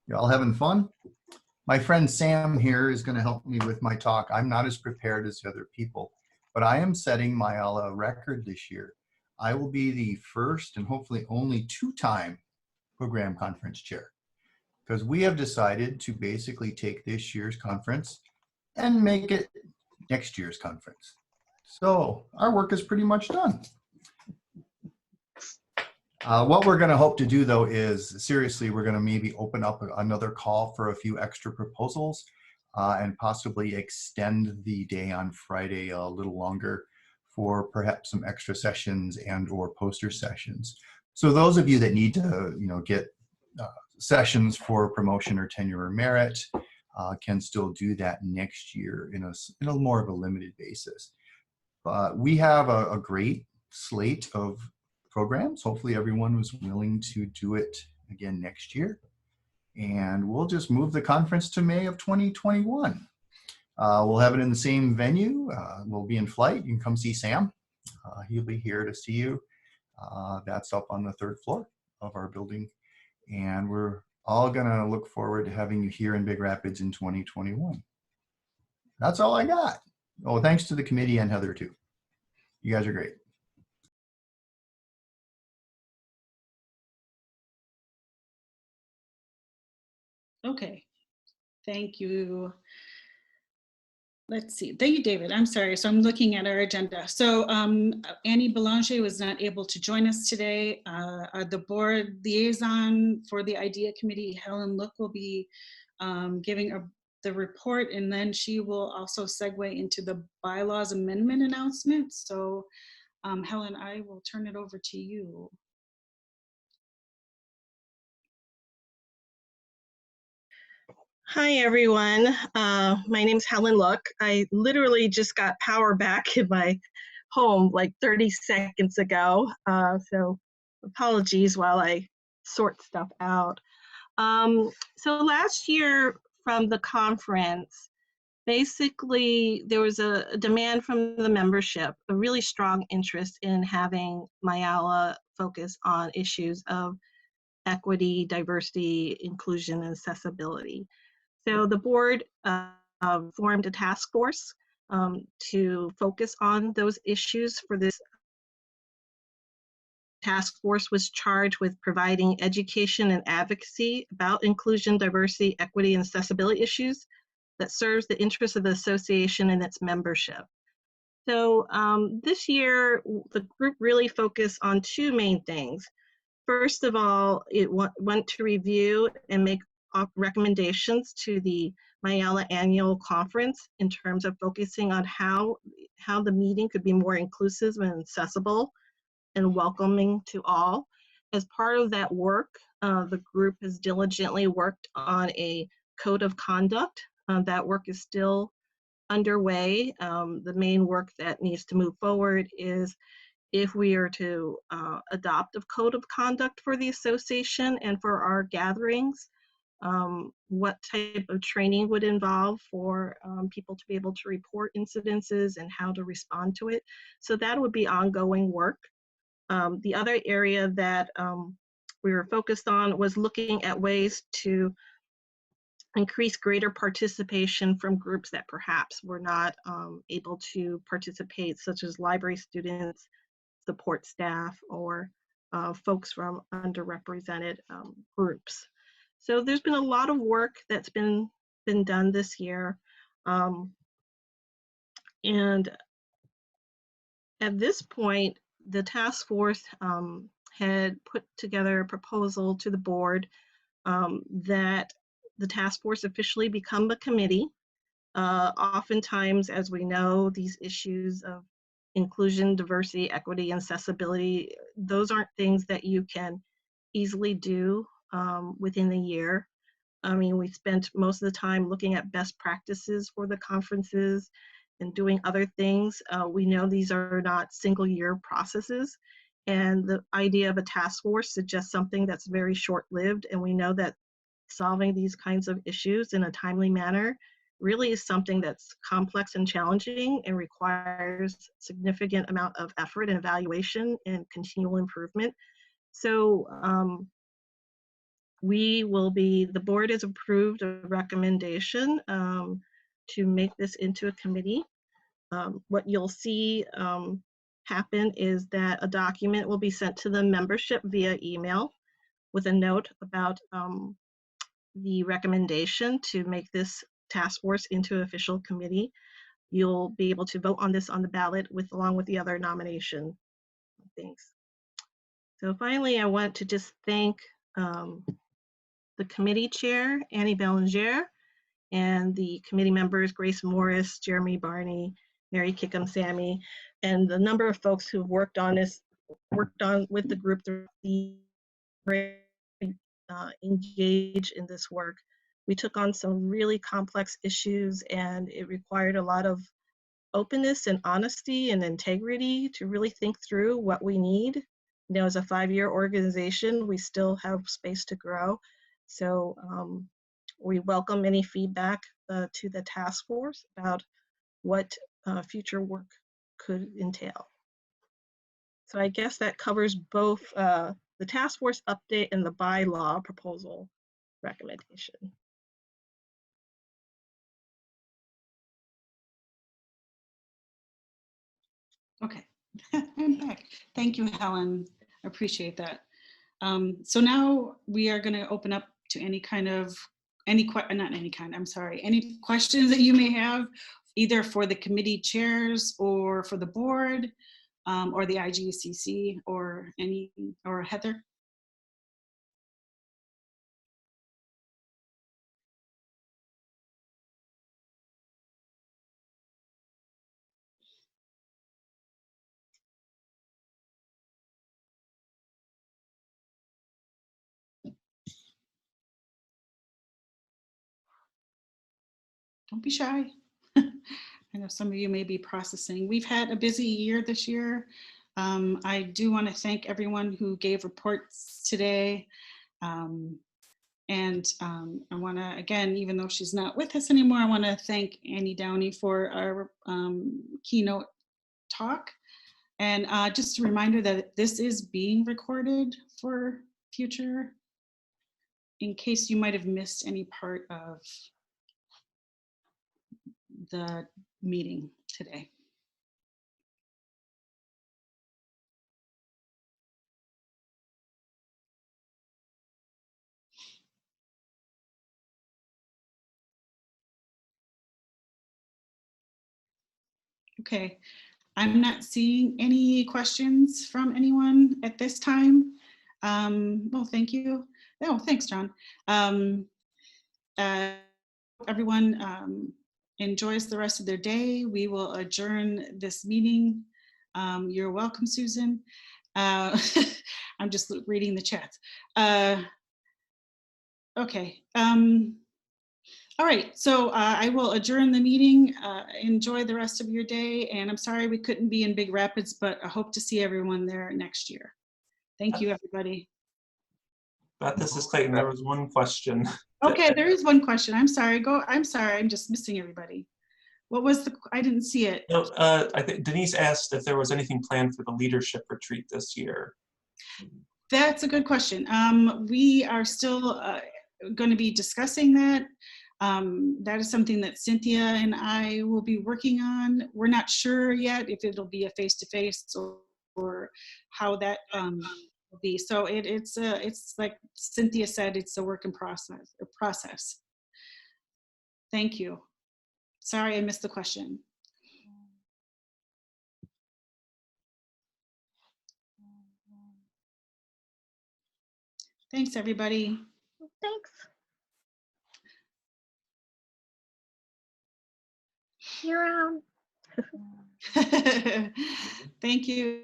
You all having fun? My friend Sam here is going to help me with my talk. I'm not as prepared as the other people, but I am setting MiALA record this year. I will be the first and hopefully only two-time program conference chair, because we have decided to basically take this year's conference and make it next year's conference. So our work is pretty much done. What we're going to hope to do, though, is seriously, we're going to maybe open up another call for a few extra proposals and possibly extend the day on Friday a little longer for perhaps some extra sessions and or poster sessions. So those of you that need to, get sessions for promotion or tenure or merit can still do that next year in a more of a limited basis. But we have a great slate of programs. Hopefully everyone was willing to do it again next year. And we'll just move the conference to May of 2021. We'll have it in the same venue. We'll be in flight. You can come see Sam. He'll be here to see you. That's up on the 3rd floor of our building. And we're all going to look forward to having you here in Big Rapids in 2021. That's all I got. Oh, thanks to the committee and Heather, too. You guys are great. Okay, thank you. Let's see, thank you, David. I'm sorry, so I'm looking at our agenda. So Annie Belanger was not able to join us today. The board liaison for the IDEA committee, Helen Look, will be giving the report, and then she will also segue into the bylaws amendment announcement. So Helen, I will turn it over to you. Hi, everyone. My name's Helen Look. I literally just got power back in my home like 30 seconds ago. So apologies while I sort stuff out. So last year from the conference, basically there was a demand from the membership, a really strong interest in having MiALA focus on issues of equity, diversity, inclusion, and accessibility. So the board formed a task force to focus on those issues. For this task force was charged with providing education and advocacy about inclusion, diversity, equity, and accessibility issues that serves the interests of the association and its membership. So this year, the group really focused on two main things. First of all, it went to review and make recommendations to the MiALA annual conference in terms of focusing on how the meeting could be more inclusive and accessible and welcoming to all. As part of that work, the group has diligently worked on a code of conduct. That work is still underway. The main work that needs to move forward is if we are to adopt a code of conduct for the association and for our gatherings, what type of training would involve for people to be able to report incidences and how to respond to it. So that would be ongoing work. The other area that we were focused on was looking at ways to increase greater participation from groups that perhaps were not able to participate, such as library students, support staff, or folks from underrepresented groups. So there's been a lot of work that's been done this year. And at this point, the task force had put together a proposal to the board that the task force officially become a committee. Oftentimes, as we know, these issues of inclusion, diversity, equity, and accessibility, those aren't things that you can easily do within a year. I mean, we spent most of the time looking at best practices for the conferences and doing other things. We know these are not single year processes, and the idea of a task force suggests something that's very short-lived, and we know that solving these kinds of issues in a timely manner really is something that's complex and challenging and requires significant amount of effort and evaluation and continual improvement. So the board has approved a recommendation to make this into a committee. What you'll see happen is that a document will be sent to the membership via email with a note about the recommendation to make this task force into an official committee. You'll be able to vote on this on the ballot along with the other nomination things. So finally, I want to just thank the committee chair, Annie Belanger, and the committee members, Grace Morris, Jeremy Barney, Mary Kickham-Sammy, and the number of folks who've worked on with the group through the engage in this work. We took on some really complex issues, and it required a lot of openness and honesty and integrity to really think through what we need. You know, as a 5-year organization, we still have space to grow. So we welcome any feedback to the task force about what future work could entail. So I guess that covers both the task force update and the bylaw proposal recommendation. Okay, I'm back. Thank you, Helen. I appreciate that. So now we are going to open up to any questions that you may have, either for the committee chairs or for the board, or the IGCC or Heather. Don't be shy. I know some of you may be processing. We've had a busy year this year. I do want to thank everyone who gave reports today. And I want to, again, even though she's not with us anymore, I want to thank Annie Downey for our keynote talk. And just a reminder that this is being recorded for future, in case you might have missed any part of the meeting today. Okay, I'm not seeing any questions from anyone at this time. Well, thank you. Oh, thanks, John. Everyone enjoys the rest of their day. We will adjourn this meeting. You're welcome, Susan. I'm just reading the chat. Okay. All right, so I will adjourn the meeting. Enjoy the rest of your day, and I'm sorry we couldn't be in Big Rapids, but I hope to see everyone there next year. Thank you, everybody. Beth, this is Clayton. There was one question. Okay, there is one question. I'm sorry. I'm sorry. I'm just missing everybody. What was I didn't see it. No, I think Denise asked if there was anything planned for the leadership retreat this year. That's a good question. We are still going to be discussing that. That is something that Cynthia and I will be working on. We're not sure yet if it'll be a face-to-face or how that will be. So it's like Cynthia said, it's a work in process. Thank you. Sorry, I missed the question. Thanks, everybody. Thanks. You're Thank you.